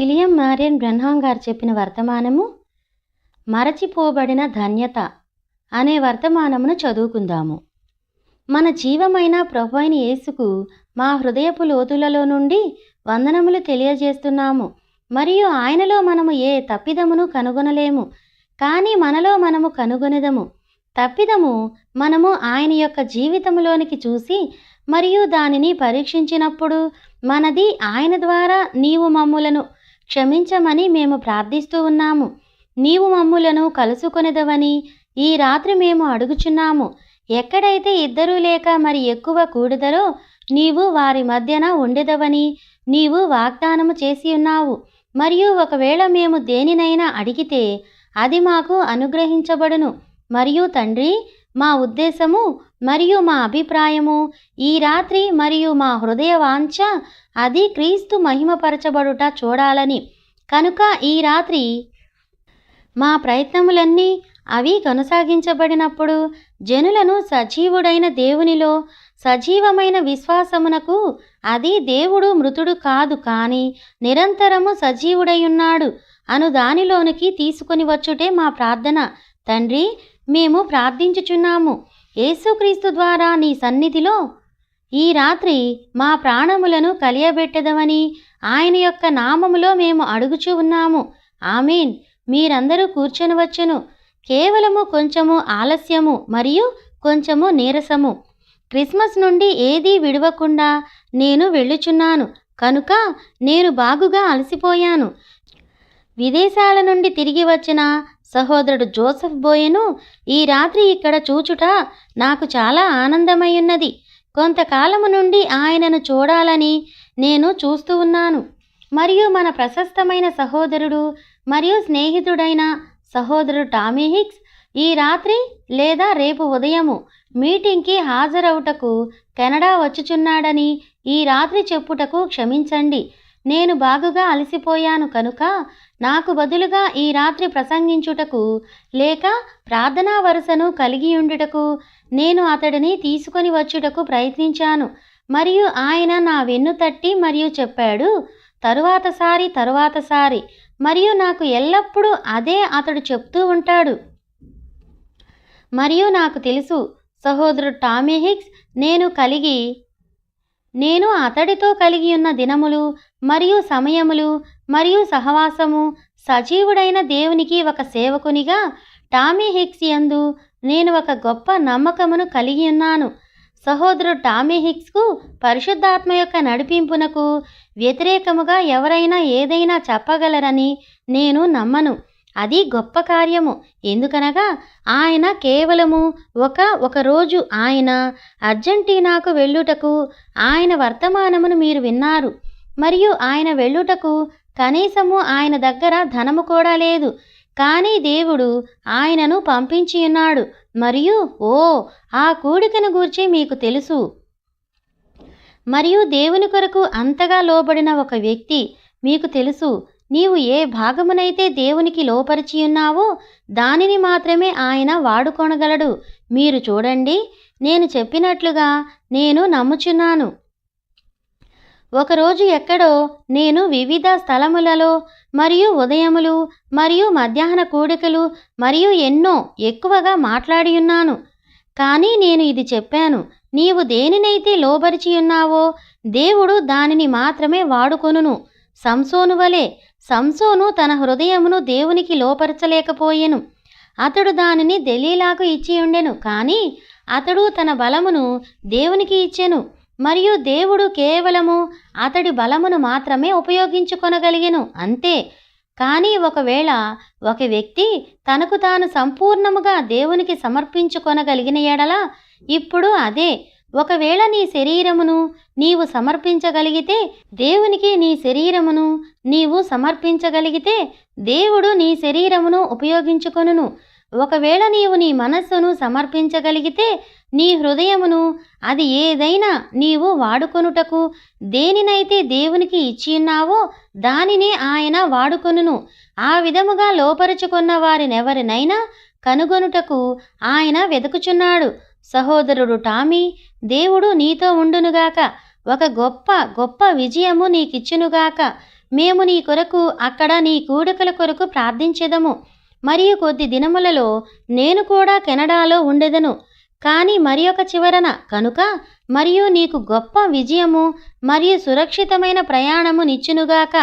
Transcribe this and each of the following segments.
William Marian బ్రన్హాం గారు చెప్పిన వర్తమానము మరచిపోబడిన ధన్యత అనే వర్తమానమును చదువుకుందాము. మన జీవమైన ప్రభువైన యేసుకు మా హృదయపు లోతులలో నుండి వందనములు తెలియజేస్తున్నాము. మరియు ఆయనలో మనము ఏ తప్పిదమును కనుగొనలేము, కానీ మనలో మనము కనుగొనెదము. తప్పిదము మనము ఆయన యొక్క జీవితంలోనికి చూసి మరియు దానిని పరీక్షించినప్పుడు మనది ఆయన ద్వారా నీవు మమ్ములను క్షమించమని మేము ప్రార్థిస్తూ ఉన్నాము. నీవు మమ్ములను కలుసుకొనెదవని ఈ రాత్రి మేము అడుగుచున్నాము. ఎక్కడైతే ఇద్దరు లేక మరి ఎక్కువ కూడెదరో నీవు వారి మధ్యన ఉండెదవని నీవు వాగ్దానము చేసి ఉన్నావు. మరియు ఒకవేళ మేము దేనినైనా అడిగితే అది మాకు అనుగ్రహించబడును. మరియు తండ్రి, మా ఉద్దేశము మరియు మా అభిప్రాయము ఈ రాత్రి మరియు మా హృదయ వాంఛ అది క్రీస్తు మహిమపరచబడుట చూడాలని. కనుక ఈ రాత్రి మా ప్రయత్నములన్నీ అవి కొనసాగించబడినప్పుడు జనులను సజీవుడైన దేవునిలో సజీవమైన విశ్వాసమునకు, అది దేవుడు మృతుడు కాదు కానీ నిరంతరము సజీవుడై ఉన్నాడు అను దానిలోనికి తీసుకొని వచ్చుటే మా ప్రార్థన. తండ్రి, మేము ప్రార్థించుచున్నాము యేసుక్రీస్తు ద్వారా నీ సన్నిధిలో ఈ రాత్రి మా ప్రాణములను కలియబెట్టెదవని ఆయన యొక్క నామములో మేము అడుగుచూ ఉన్నాము. ఆమేన్. మీరందరూ కూర్చొనవచ్చును. కేవలము కొంచెము ఆలస్యము మరియు కొంచెము నీరసము. క్రిస్మస్ నుండి ఏదీ విడవకుండా నేను వెళ్ళుచున్నాను కనుక నేను బాగుగా అలసిపోయాను. విదేశాల నుండి తిరిగి వచ్చిన సహోదరుడు జోసెఫ్ బోయెను ఈ రాత్రి ఇక్కడ చూచుట నాకు చాలా ఆనందమయ్యున్నది. కొంతకాలము నుండి ఆయనను చూడాలని నేను చూస్తూ ఉన్నాను. మరియు మన ప్రశస్తమైన సహోదరుడు మరియు స్నేహితుడైన సహోదరుడు టామీ హిక్స్ ఈ రాత్రి లేదా రేపు ఉదయము మీటింగ్కి హాజరవుటకు కెనడా వచ్చుచున్నాడని ఈ రాత్రి చెప్పుటకు క్షమించండి. నేను బాగుగా అలసిపోయాను కనుక నాకు బదులుగా ఈ రాత్రి ప్రసంగించుటకు లేక ప్రార్థనా వరుసను కలిగి ఉండుటకు నేను అతడిని తీసుకొని వచ్చుటకు ప్రయత్నించాను. మరియు ఆయన నా వెన్ను తట్టి మరియు చెప్పాడు, తరువాతసారి మరియు నాకు ఎల్లప్పుడూ అదే అతడు చెప్తూ ఉంటాడు. మరియు నాకు తెలుసు సహోదరుడు టామీ హిక్స్ నేను అతడితో కలిగి ఉన్న దినములు మరియు సమయములు మరియు సహవాసము సజీవుడైన దేవునికి ఒక సేవకునిగా టామీ హిక్స్ యందు నేను ఒక గొప్ప నమ్మకమును కలిగి ఉన్నాను. సహోదరుడు టామీ హిక్స్కు పరిశుద్ధాత్మ యొక్క నడిపింపునకు వ్యతిరేకముగా ఎవరైనా ఏదైనా చెప్పగలరని నేను నమ్మను. అది గొప్ప కార్యము. ఎందుకనగా ఆయన కేవలము ఒక రోజు ఆయన అర్జెంటీనాకు వెళ్ళుటకు ఆయన వర్తమానమును మీరు విన్నారు. మరియు ఆయన వెళ్ళుటకు కనీసము ఆయన దగ్గర ధనము కూడా లేదు. కానీ దేవుడు ఆయనను పంపించి ఉన్నాడు. మరియు ఆ కూడికను గూర్చి మీకు తెలుసు. మరియు దేవుని కొరకు అంతగా లోబడిన ఒక వ్యక్తి మీకు తెలుసు. నీవు ఏ భాగమునైతే దేవునికి లోపరిచి ఉన్నావో దానిని మాత్రమే ఆయన వాడుకొనగలడు. మీరు చూడండి, నేను చెప్పినట్లుగా నేను నమ్ముచున్నాను. ఒకరోజు ఎక్కడో నేను వివిధ స్థలములలో మరియు ఉదయములు మరియు మధ్యాహ్న కూడికలు మరియు ఎన్నో ఎక్కువగా మాట్లాడి ఉన్నాను. కానీ నేను ఇది చెప్పాను, నీవు దేనినైతే లోబరిచి ఉన్నావో దేవుడు దానిని మాత్రమే వాడుకొనును. సంసోను వలె సంసోను తన హృదయమును దేవునికి లోపరచలేకపోయెను. అతడు దానిని దెలీలాకు ఇచ్చి ఉండెను, కానీ అతడు తన బలమును దేవునికి ఇచ్చెను. మరియు దేవుడు కేవలము అతడి బలమును మాత్రమే ఉపయోగించుకొనగలిగెను, అంతే. కానీ ఒకవేళ ఒక వ్యక్తి తనకు తాను సంపూర్ణముగా దేవునికి సమర్పించుకొనగలిగిన ఎడల, ఇప్పుడు అదే ఒకవేళ నీ శరీరమును నీవు సమర్పించగలిగితే దేవునికి, నీ శరీరమును నీవు సమర్పించగలిగితే దేవుడు నీ శరీరమును ఉపయోగించుకొనును. ఒకవేళ నీవు నీ మనస్సును సమర్పించగలిగితే నీ హృదయమును, అది ఏదైనా నీవు వాడుకొనుటకు దేనినైతే దేవునికి ఇచ్చిన్నావో దానినే ఆయన వాడుకొనును. ఆ విధముగా లోపరుచుకున్న వారినెవరినైనా కనుగొనుటకు ఆయన వెతుకుచున్నాడు. సహోదరుడు టామీ, దేవుడు నీతో ఉండునుగాక. ఒక గొప్ప విజయము నీకిచ్చునుగాక. మేము నీ కొరకు అక్కడ నీ కూడికల కొరకు ప్రార్థించెదము. మరియు కొద్ది దినములలో నేను కూడా కెనడాలో ఉండెదను. కానీ మరి ఒక చివరన కనుక మరియు నీకు గొప్ప విజయము మరియు సురక్షితమైన ప్రయాణము నిచ్చునుగాక.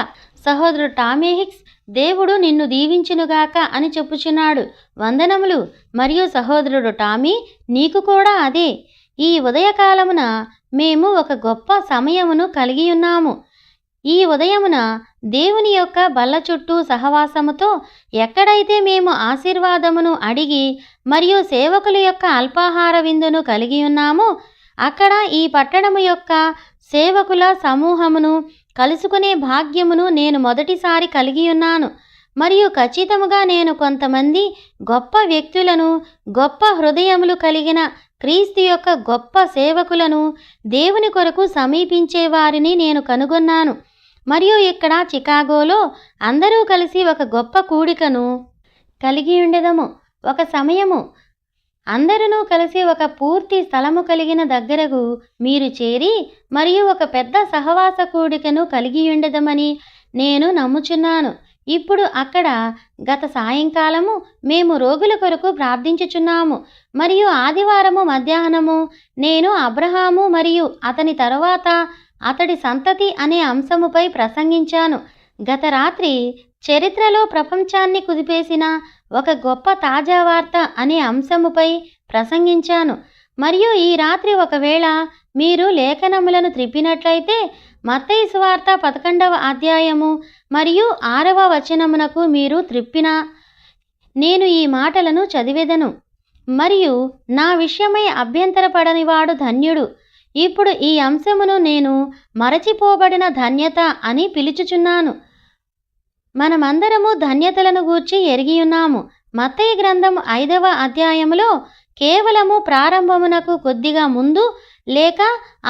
సహోదరుడు టామీ హిక్స్, దేవుడు నిన్ను దీవించునుగాక అని చెప్పుచున్నాడు. వందనములు. మరియు సహోదరుడు టామీ, నీకు కూడా అదే. ఈ ఉదయకాలమున మేము ఒక గొప్ప సమయమును కలిగి ఉన్నాము. ఈ ఉదయమున దేవుని యొక్క బల్ల చుట్టూ సహవాసముతో ఎక్కడైతే మేము ఆశీర్వాదమును అడిగి మరియు సేవకుల యొక్క అల్పాహార విందును కలిగి ఉన్నామో అక్కడ ఈ పట్టణము యొక్క సేవకుల సమూహమును కలుసుకునే భాగ్యమును నేను మొదటిసారి కలిగి ఉన్నాను. మరియు ఖచ్చితముగా నేను కొంతమంది గొప్ప వ్యక్తులను, గొప్ప హృదయములు కలిగిన క్రీస్తు యొక్క గొప్ప సేవకులను, దేవుని కొరకు సమీపించే వారిని నేను కనుగొన్నాను. మరియు ఇక్కడ చికాగోలో అందరూ కలిసి ఒక గొప్ప కూడికను కలిగి ఉండెదము. ఒక సమయము అందరూ కలిసి ఒక పూర్తి స్థలము కలిగిన దగ్గరకు మీరు చేరి మరియు ఒక పెద్ద సహవాస కూడికను కలిగి ఉండెదమని నేను నమ్ముచున్నాను. ఇప్పుడు అక్కడ గత సాయంకాలము మేము రోగుల కొరకు ప్రార్థించుచున్నాము. మరియు ఆదివారము మధ్యాహ్నము నేను అబ్రహాము మరియు అతని తరువాత అతడి సంతతి అనే అంశముపై ప్రసంగించాను. గత రాత్రి చరిత్రలో ప్రపంచాన్ని కుదిపేసిన ఒక గొప్ప తాజా వార్త అనే అంశముపై ప్రసంగించాను. మరియు ఈ రాత్రి ఒకవేళ మీరు లేఖనములను త్రిప్పినట్లయితే మత్తయి సువార్త 11వ అధ్యాయము మరియు 6వ వచనమునకు మీరు త్రిప్పిన నేను ఈ మాటలను చదివెదను. మరియు నా విషయమై అభ్యంతరపడనివాడు ధన్యుడు. ఇప్పుడు ఈ అంశమును నేను మరచిపోబడిన ధన్యత అని పిలుచుచున్నాను. మనమందరము ధన్యతలను గూర్చి ఎరిగియున్నాము. మత్తయి గ్రంథం 5వ అధ్యాయములో కేవలము ప్రారంభమునకు కొద్దిగా ముందు లేక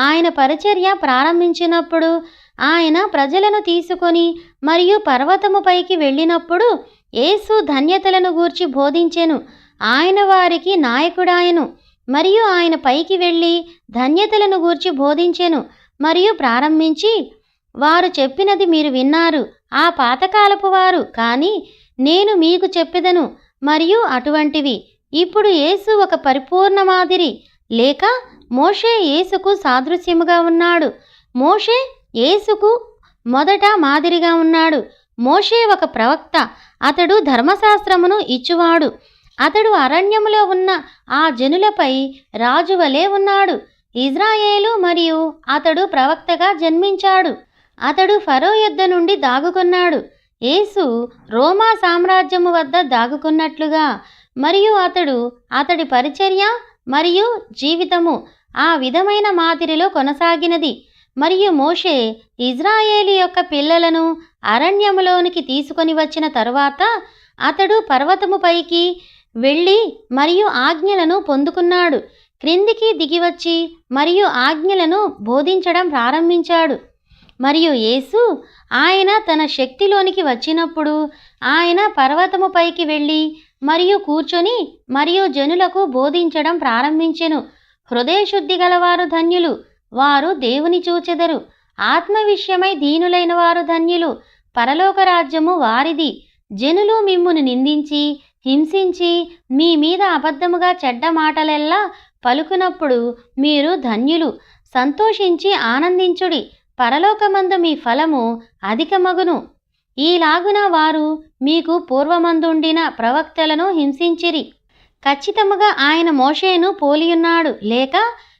ఆయన పరిచర్య ప్రారంభించినప్పుడు ఆయన ప్రజలను తీసుకొని మరియు పర్వతముపైకి వెళ్ళినప్పుడు యేసు ధన్యతలను గూర్చి బోధించెను. ఆయన వారికి నాయకుడాయను. మరియు ఆయన పైకి వెళ్ళి ధన్యతలను గూర్చి బోధించెను మరియు ప్రారంభించి, వారు చెప్పినది మీరు విన్నారు, ఆ పాతకాలపు వారు, కానీ నేను మీకు చెప్పెదను మరియు అటువంటివి. ఇప్పుడు యేసు ఒక పరిపూర్ణ మాదిరి లేక మోషే యేసుకు సాదృశ్యముగా ఉన్నాడు. మోషే యేసుకు మొదట మాదిరిగా ఉన్నాడు. మోషే ఒక ప్రవక్త. అతడు ధర్మశాస్త్రమును ఇచ్చువాడు. అతడు అరణ్యములో ఉన్న ఆ జనులపై రాజువలే ఉన్నాడు. ఇజ్రాయేలు మరియు అతడు ప్రవక్తగా జన్మించాడు. అతడు ఫరో యొద్ద నుండి దాగుకున్నాడు. యేసు రోమా సామ్రాజ్యము వద్ద దాగుకున్నట్లుగా మరియు అతడి పరిచర్య మరియు జీవితము ఆ విధమైన మాదిరిలో కొనసాగినది. మరియు మోషే ఇజ్రాయేలు యొక్క పిల్లలను అరణ్యములోనికి తీసుకొని వచ్చిన తరువాత అతడు పర్వతము పైకి వెళ్ళి మరియు ఆజ్ఞలను పొందుకున్నాడు. క్రిందికి దిగివచ్చి మరియు ఆజ్ఞలను బోధించడం ప్రారంభించాడు. మరియు యేసు ఆయన తన శక్తిలోనికి వచ్చినప్పుడు ఆయన పర్వతము పైకి వెళ్ళి మరియు కూర్చొని మరియు జనులకు బోధించడం ప్రారంభించెను. హృదయశుద్ధి గలవారు ధన్యులు, వారు దేవుని చూచెదరు. ఆత్మ విషయమై దీనులైన వారు ధన్యులు, పరలోక రాజ్యము వారిది. జనులు మిమ్మును నిందించి హింసించి మీ మీద అబద్ధముగా చెడ్డ మాటలెల్లా పలుకునప్పుడు మీరు ధన్యులు. సంతోషించి ఆనందించుడి, పరలోకమందు మీ ఫలము అధికమగును. ఈలాగున వారు మీకు పూర్వమందుండిన ప్రవక్తలను హింసించిరి. ఖచ్చితముగా ఆయన మోషేను పోలియున్నాడు లేక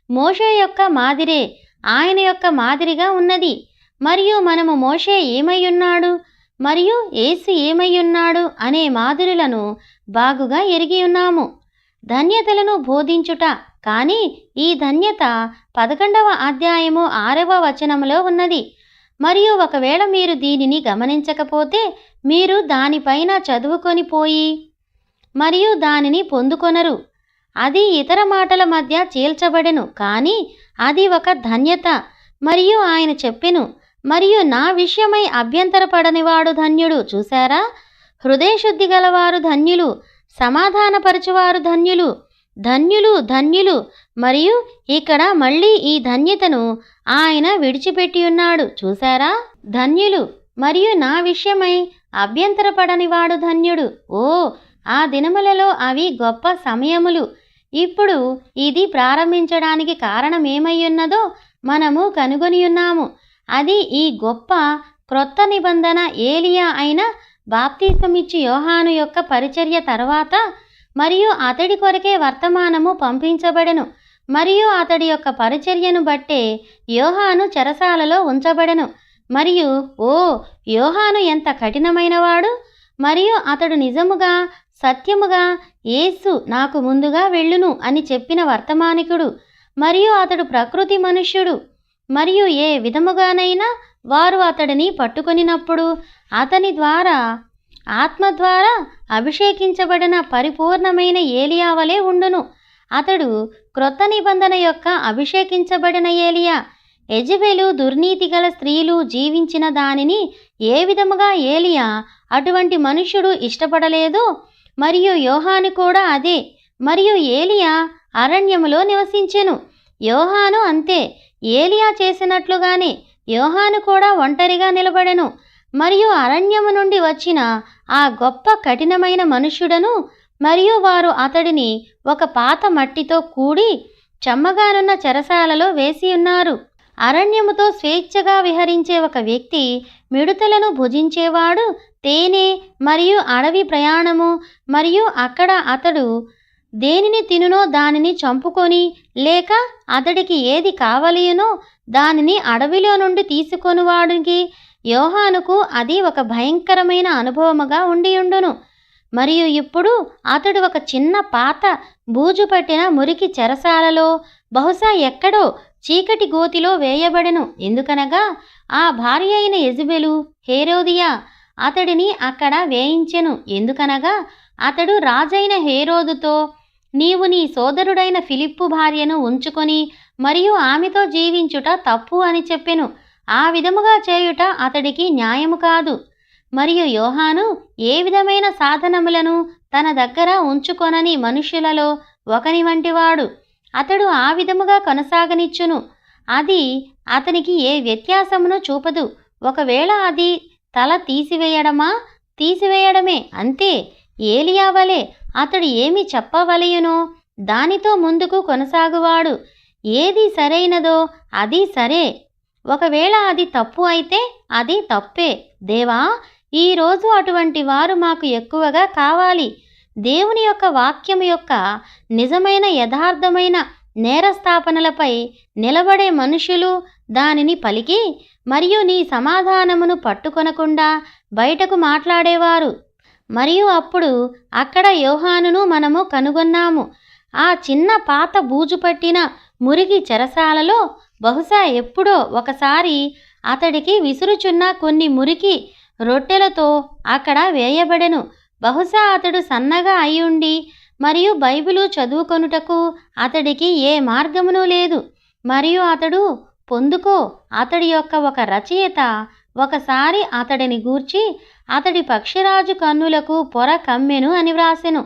మోషే యొక్క మాదిరే ఆయన యొక్క మాదిరిగా ఉన్నది. మరియు మనము మోషే ఏమయ్యున్నాడు మరియు యేసు ఏమయ్యున్నాడు అనే మాదిరులను బాగుగా ఎరిగి ఉన్నాము. ధన్యతలను బోధించుట. కానీ ఈ ధన్యత 11వ అధ్యాయము 6వ వచనములో ఉన్నది. మరియు ఒకవేళ మీరు దీనిని గమనించకపోతే మీరు దానిపైన చదువుకొని పోయి మరియు దానిని పొందుకొనరు. అది ఇతర మాటల మధ్య చీల్చబడెను, కానీ అది ఒక ధన్యత. మరియు ఆయన చెప్పెను, మరియు నా విషయమై అభ్యంతరపడనివాడు ధన్యుడు. చూశారా? హృదయశుద్ధి గలవారు ధన్యులు, సమాధానపరచువారు ధన్యులు, ధన్యులు ధన్యులు. మరియు ఇక్కడ మళ్ళీ ఈ ధన్యతను ఆయన విడిచిపెట్టి ఉన్నాడు. చూశారా? ధన్యులు మరియు నా విషయమై అభ్యంతరపడనివాడు ధన్యుడు. ఓ, ఆ దినములలో అవి గొప్ప సమయములు. ఇప్పుడు ఇది ప్రారంభించడానికి కారణమేమయ్యున్నదో మనము కనుగొనియున్నాము. అది ఈ గొప్ప క్రొత్త నిబంధన ఏలియా అయిన బాప్తిస్మమిచ్చు యోహాను యొక్క పరిచర్య తర్వాత మరియు అతడి కొరకే వర్తమానము పంపించబడెను. మరియు అతడి యొక్క పరిచర్యను బట్టే యోహాను చెరసాలలో ఉంచబడెను. మరియు ఓ, యోహాను ఎంత కఠినమైనవాడు! మరియు అతడు నిజముగా సత్యముగా యేసు నాకు ముందుగా వెళ్ళును అని చెప్పిన వర్తమానికుడు. మరియు అతడు ప్రకృతి మనుష్యుడు. మరియు ఏ విధముగానైనా వారు అతడిని పట్టుకొనినప్పుడు అతని ద్వారా ఆత్మ ద్వారా అభిషేకించబడిన పరిపూర్ణమైన ఏలియా వలె ఉండును. అతడు క్రొత్త నిబంధన యొక్క అభిషేకించబడిన ఏలియా. యెజబెలు దుర్నీతి గల స్త్రీలు జీవించిన దానిని ఏ విధముగా ఏలియా అటువంటి మనుష్యుడు ఇష్టపడలేదో మరియు యోహాను కూడా అదే. మరియు ఏలియా అరణ్యములో నివసించెను. యోహాను అంతే. ఏలియా చేసినట్లుగానే యోహాను కూడా ఒంటరిగా నిలబడెను. మరియు అరణ్యము నుండి వచ్చిన ఆ గొప్ప కఠినమైన మనుష్యుడను మరియు వారు అతడిని ఒక పాత మట్టితో కూడి చెమ్మగానున్న చెరసాలలో వేసి ఉన్నారు. అరణ్యముతో స్వేచ్ఛగా విహరించే ఒక వ్యక్తి మిడుతలను భుజించేవాడు తేనె మరియు అడవి ప్రయాణము మరియు అక్కడ అతడు దేనిని తినునో దానిని చంపుకొని లేక అతడికి ఏది కావలియునో దానిని అడవిలో నుండి తీసుకొనివాడికి యోహానుకు అది ఒక భయంకరమైన అనుభవముగా ఉండియుండును. మరియు ఇప్పుడు అతడు ఒక చిన్న పాత బూజు పట్టిన మురికి చెరసాలలో బహుశా ఎక్కడో చీకటి గోతిలో వేయబడెను. ఎందుకనగా ఆ భార్య అయిన యెజబెలు హేరోదియా అతడిని అక్కడ వేయించెను. ఎందుకనగా అతడు రాజైన హేరోదుతో నీవు నీ సోదరుడైన ఫిలిప్పు భార్యను ఉంచుకొని మరియు ఆమెతో జీవించుట తప్పు అని చెప్పెను. ఆ విధముగా చేయుట అతడికి న్యాయము కాదు. మరియు యోహాను ఏ విధమైన సాధనములను తన దగ్గర ఉంచుకొనని మనుష్యులలో ఒకని వంటివాడు. అతడు ఆ విధముగా కొనసాగనిచ్చును. అది అతనికి ఏ వ్యత్యాసమును చూపదు. ఒకవేళ అది తల తీసివేయడమే అంతే. ఏలియా వలె అతడు ఏమి చెప్పవలయునో దానితో ముందుకు కొనసాగువాడు. ఏది సరైనదో అది సరే. ఒకవేళ అది తప్పు అయితే అది తప్పే. దేవా, ఈరోజు అటువంటి వారు మాకు ఎక్కువగా కావాలి. దేవుని యొక్క వాక్యము యొక్క నిజమైన యథార్థమైన నేరస్థాపనలపై నిలబడే మనుషులు దానిని పలికి మరియు నీ సమాధానమును పట్టుకొనకుండా బయటకు మాట్లాడేవారు. మరియు అప్పుడు అక్కడ యోహానును మనము కనుగొన్నాము. ఆ చిన్న పాత బూజు పట్టిన మురికి చెరసాలలో బహుశా ఎప్పుడో ఒకసారి అతడికి విసురుచున్న కొన్ని మురికి రొట్టెలతో అక్కడ వేయబడెను. బహుశా అతడు సన్నగా అయ్యుండి మరియు బైబిలు చదువుకొనుటకు అతడికి ఏ మార్గమును లేదు. మరియు అతడు అతడి యొక్క ఒక రచయిత ఒకసారి అతడిని గూర్చి అతడి పక్షిరాజు కన్నులకు పొర కమ్మెను అని వ్రాసెను.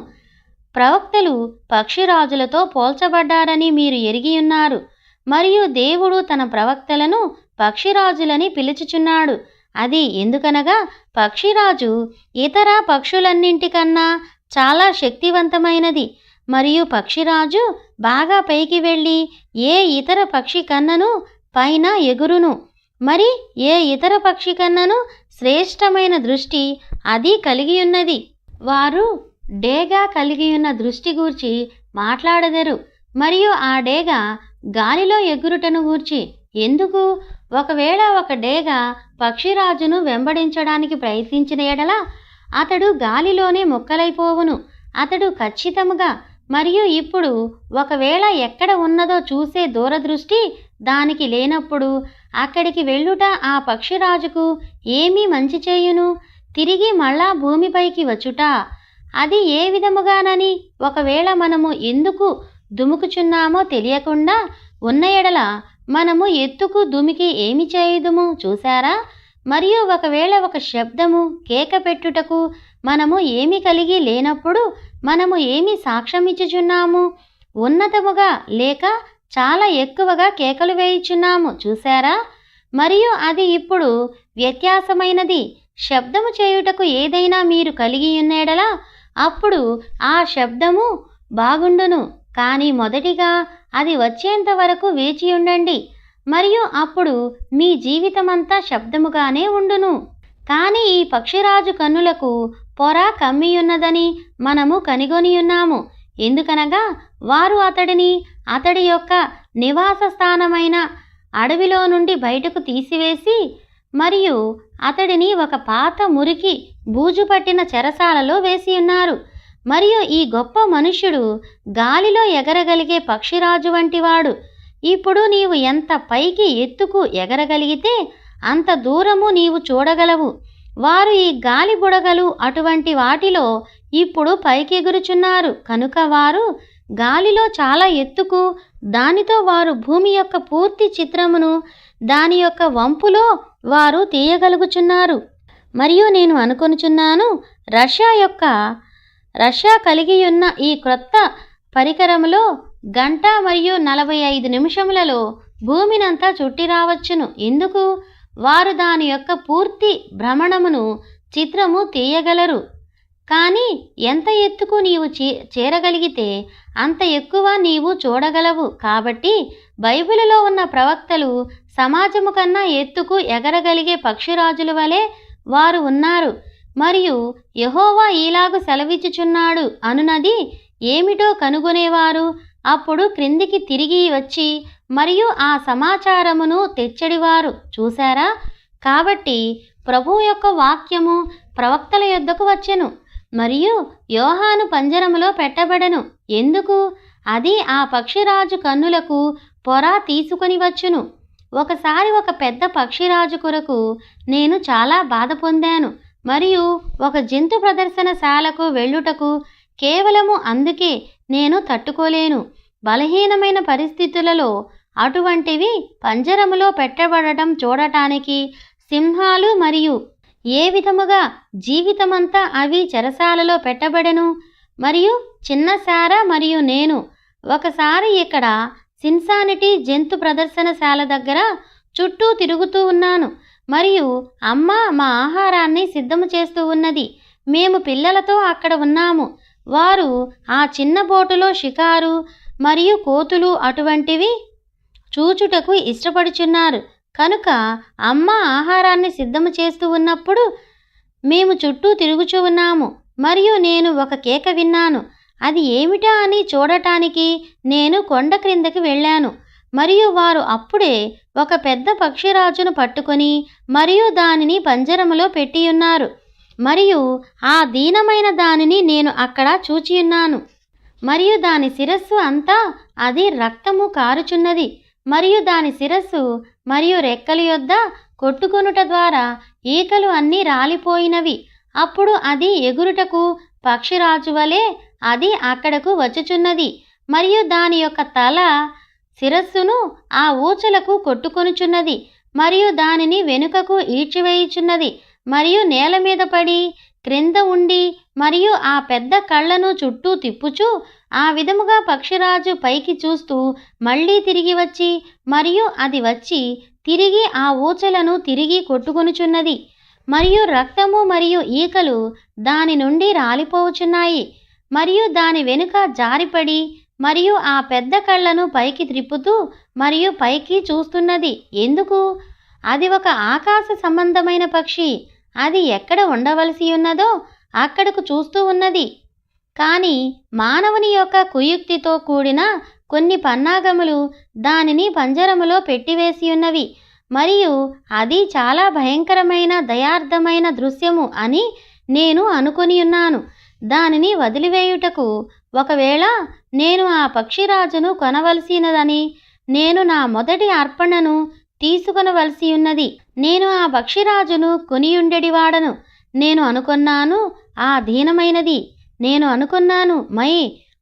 ప్రవక్తలు పక్షిరాజులతో పోల్చబడ్డారని మీరు ఎరిగియున్నారు. మరియు దేవుడు తన ప్రవక్తలను పక్షిరాజులని పిలుచుచున్నాడు. అది ఎందుకనగా పక్షిరాజు ఇతర పక్షులన్నింటికన్నా చాలా శక్తివంతమైనది. మరియు పక్షిరాజు బాగా పైకి వెళ్ళి ఏ ఇతర పక్షి కన్నను పైన ఎగురును. మరి ఏ ఇతర పక్షి కన్నను శ్రేష్టమైన దృష్టి అది కలిగియున్నది. వారు డేగా కలిగియున్న దృష్టి గూర్చి మాట్లాడెదరు. మరియు ఆ డేగ గాలిలో ఎగురుటను గూర్చి. ఎందుకు? ఒకవేళ ఒక డేగ పక్షిరాజును వెంబడించడానికి ప్రయత్నించిన ఎడల అతడు గాలిలోనే ముక్కలైపోవును. అతడు ఖచ్చితముగా. మరియు ఇప్పుడు ఒకవేళ ఎక్కడ ఉన్నదో చూసే దూరదృష్టి దానికి లేనప్పుడు అక్కడికి వెళ్ళుట ఆ పక్షిరాజుకు ఏమీ మంచి చేయును? తిరిగి మళ్ళా భూమిపైకి వచ్చుట. అది ఏ విధముగానని ఒకవేళ మనము ఎందుకు దుముకుచున్నామో తెలియకుండా ఉన్న ఎడల మనము ఎత్తుకు దుమికి ఏమి చేయుదుము చూసారా? మరియు ఒకవేళ ఒక శబ్దము కేక పెట్టుటకు మనము ఏమి కలిగి లేనప్పుడు మనము ఏమి సాక్ష్యమిచ్చుచున్నాము? ఉన్నతముగా లేక చాలా ఎక్కువగా కేకలు వేయుచున్నాము చూసారా? మరియు అది ఇప్పుడు వ్యత్యాసమైనది. శబ్దము చేయుటకు ఏదైనా మీరు కలిగి ఉన్నెడల అప్పుడు ఆ శబ్దము బాగుండును. కానీ మొదటిగా అది వచ్చేంత వరకు వేచియుండండి. మరియు అప్పుడు మీ జీవితమంతా శబ్దముగానే ఉండును. కానీ ఈ పక్షిరాజు కన్నులకు పొర కమ్మియున్నదని మనము కనుగొనియున్నాము. ఎందుకనగా వారు అతడిని అతడి యొక్క నివాస స్థానమైన అడవిలో నుండి బయటకు తీసివేసి మరియు అతడిని ఒక పాత మురికి బూజు పట్టిన చెరసాలలో వేసియున్నారు. మరియు ఈ గొప్ప మనుష్యుడు గాలిలో ఎగరగలిగే పక్షిరాజు వంటివాడు. ఇప్పుడు నీవు ఎంత పైకి ఎత్తుకు ఎగరగలిగితే అంత దూరము నీవు చూడగలవు. వారు ఈ గాలి బుడగలు అటువంటి వాటిలో ఇప్పుడు పైకి ఎగురుచున్నారు కనుక వారు గాలిలో చాలా ఎత్తుకు, దానితో వారు భూమి యొక్క పూర్తి చిత్రమును దాని యొక్క వంపులో వారు తీయగలుగుచున్నారు. మరియు నేను అనుకొనుచున్నాను, రష్యా కలిగియున్న ఈ క్రొత్త పరికరములో గంట మరియు 45 నిమిషములలో భూమినంతా చుట్టి రావచ్చును. ఎందుకు? వారు దాని యొక్క పూర్తి భ్రమణమును చిత్రము తీయగలరు. కానీ ఎంత ఎత్తుకు నీవు చేరగలిగితే అంత ఎక్కువ నీవు చూడగలవు. కాబట్టి బైబిలులో ఉన్న ప్రవక్తలు సమాజము కన్నా ఎత్తుకు ఎగరగలిగే పక్షిరాజుల వలె వారు ఉన్నారు. మరియు యెహోవా ఈలాగు సెలవిచ్చుచున్నాడు అనునది ఏమిటో కనుగొనేవారు అప్పుడు క్రిందికి తిరిగి వచ్చి మరియు ఆ సమాచారమును తెచ్చడివారు. చూశారా? కాబట్టి ప్రభువు యొక్క వాక్యము ప్రవక్తల యొద్దకు వచ్చెను మరియు యోహాను పంజరములో పెట్టబడెను. ఎందుకు? అది ఆ పక్షిరాజు కన్నులకు పొర తీసుకొని వచ్చును. ఒకసారి ఒక పెద్ద పక్షిరాజు కొరకు నేను చాలా బాధ పొందాను మరియు ఒక జంతు ప్రదర్శనశాలకు వెళ్ళుటకు కేవలము అందుకే నేను తట్టుకోలేను. బలహీనమైన పరిస్థితులలో అటువంటివి పంజరములో పెట్టబడటం చూడటానికి సింహాలు మరియు ఏ విధముగా జీవితమంతా అవి చెరసాలలో పెట్టబడెను. మరియు చిన్న సారా మరియు నేను ఒకసారి ఇక్కడ సిన్సానిటీ జంతు ప్రదర్శనశాల దగ్గర చుట్టూ తిరుగుతూ ఉన్నాను మరియు అమ్మ మా ఆహారాన్ని సిద్ధము చేస్తూ ఉన్నది. మేము పిల్లలతో అక్కడ ఉన్నాము. వారు ఆ చిన్న బోటులో షికారు మరియు కోతులు అటువంటివి చూచుటకు ఇష్టపడుచున్నారు. కనుక అమ్మ ఆహారాన్ని సిద్ధము చేస్తూ ఉన్నప్పుడు మేము చుట్టూ తిరుగుచూ ఉన్నాము మరియు నేను ఒక కేక విన్నాను. అది ఏమిటా అని చూడటానికి నేను కొండ క్రిందకి వెళ్ళాను మరియు వారు అప్పుడే ఒక పెద్ద పక్షిరాజును పట్టుకొని మరియు దానిని పంజరములో పెట్టియున్నారు. మరియు ఆ దీనమైన దానిని నేను అక్కడ చూచియున్నాను. మరియు దాని శిరస్సు అంతా అది రక్తము కారుచున్నది మరియు దాని శిరస్సు మరియు రెక్కల యొద్ద కొట్టుకొనుట ద్వారా ఈకలు అన్నీ రాలిపోయినవి. అప్పుడు అది ఎగురుటకు పక్షిరాజు వలె అది అక్కడకు వచ్చుచున్నది మరియు దాని యొక్క తల శిరస్సును ఆ ఊచలకు కొట్టుకొనుచున్నది మరియు దానిని వెనుకకు ఈడ్చివేయుచున్నది మరియు నేల మీద పడి క్రింద ఉండి మరియు ఆ పెద్ద కళ్ళను చుట్టూ తిప్పుచూ ఆ విధముగా పక్షిరాజు పైకి చూస్తూ మళ్ళీ తిరిగి వచ్చి మరియు అది వచ్చి తిరిగి ఆ ఊచలను తిరిగి కొట్టుకొనుచున్నది మరియు రక్తము మరియు ఈకలు దాని నుండి రాలిపోవచున్నాయి మరియు దాని వెనుక జారిపడి మరియు ఆ పెద్ద కళ్ళను పైకి త్రిప్పుతూ మరియు పైకి చూస్తున్నది. ఎందుకు? అది ఒక ఆకాశ సంబంధమైన పక్షి. అది ఎక్కడ ఉండవలసి ఉన్నదో అక్కడకు చూస్తూ ఉన్నది. కానీ మానవుని యొక్క కుయుక్తితో కూడిన కొన్ని పన్నాగములు దానిని పంజరములో పెట్టివేసి ఉన్నవి మరియు అది చాలా భయంకరమైన దయార్థమైన దృశ్యము అని నేను అనుకొనియున్నాను. దానిని వదిలివేయుటకు ఒకవేళ నేను ఆ పక్షిరాజును కొనవలసినదని నేను నా మొదటి అర్పణను తీసుకొనవలసి ఉన్నది. నేను ఆ పక్షిరాజును కొనియుండెడివాడను. నేను అనుకున్నాను ఆ దీనమైనది. నేను అనుకున్నాను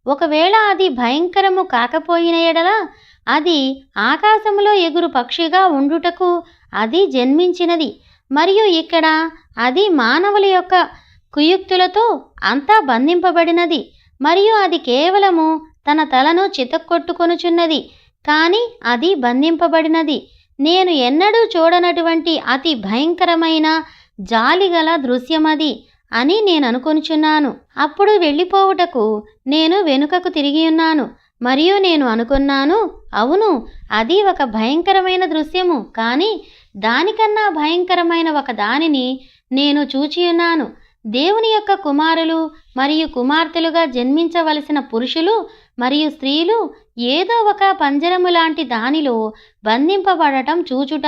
ఒకవేళ అది భయంకరము కాకపోయిన ఎడల అది ఆకాశములో ఎగురు పక్షిగా ఉండుటకు అది జన్మించినది మరియు ఇక్కడ అది మానవుల యొక్క కుయుక్తులతో అంతా బంధింపబడినది మరియు అది కేవలము తన తలను చితక్కొట్టుకొనుచున్నది. కానీ అది బంధింపబడినది. నేను ఎన్నడూ చూడనటువంటి అతి భయంకరమైన జాలిగల దృశ్యమది అని నేను అనుకొనుచున్నాను. అప్పుడు వెళ్ళిపోవుటకు నేను వెనుకకు తిరిగి ఉన్నాను. మరియు నేను అనుకున్నాను, అవును, అది ఒక భయంకరమైన దృశ్యము, కానీ దానికన్నా భయంకరమైన ఒక దానిని నేను చూచియున్నాను. దేవుని యొక్క కుమారులు మరియు కుమార్తెలుగా జన్మించవలసిన పురుషులు మరియు స్త్రీలు ఏదో ఒక పంజరము లాంటి దానిలో బంధింపబడటం చూచుట.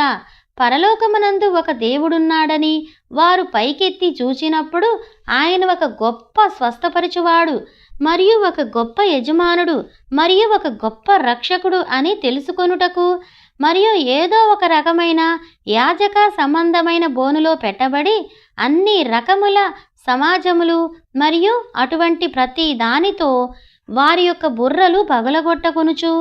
పరలోకమునందు ఒక దేవుడున్నాడని వారు పైకెత్తి చూచినప్పుడు ఆయన ఒక గొప్ప స్వస్థపరచువాడు మరియు ఒక గొప్ప యజమానుడు మరియు ఒక గొప్ప రక్షకుడు అని తెలుసుకొనుటకు, మరియు ఏదో ఒక రకమైన యాజక సంబంధమైన బోనులో పెట్టబడి అన్ని రకముల సమాజములు మరియు అటువంటి ప్రతి దానితో వారి యొక్క బుర్రలు పగలగొట్టకొనుచు,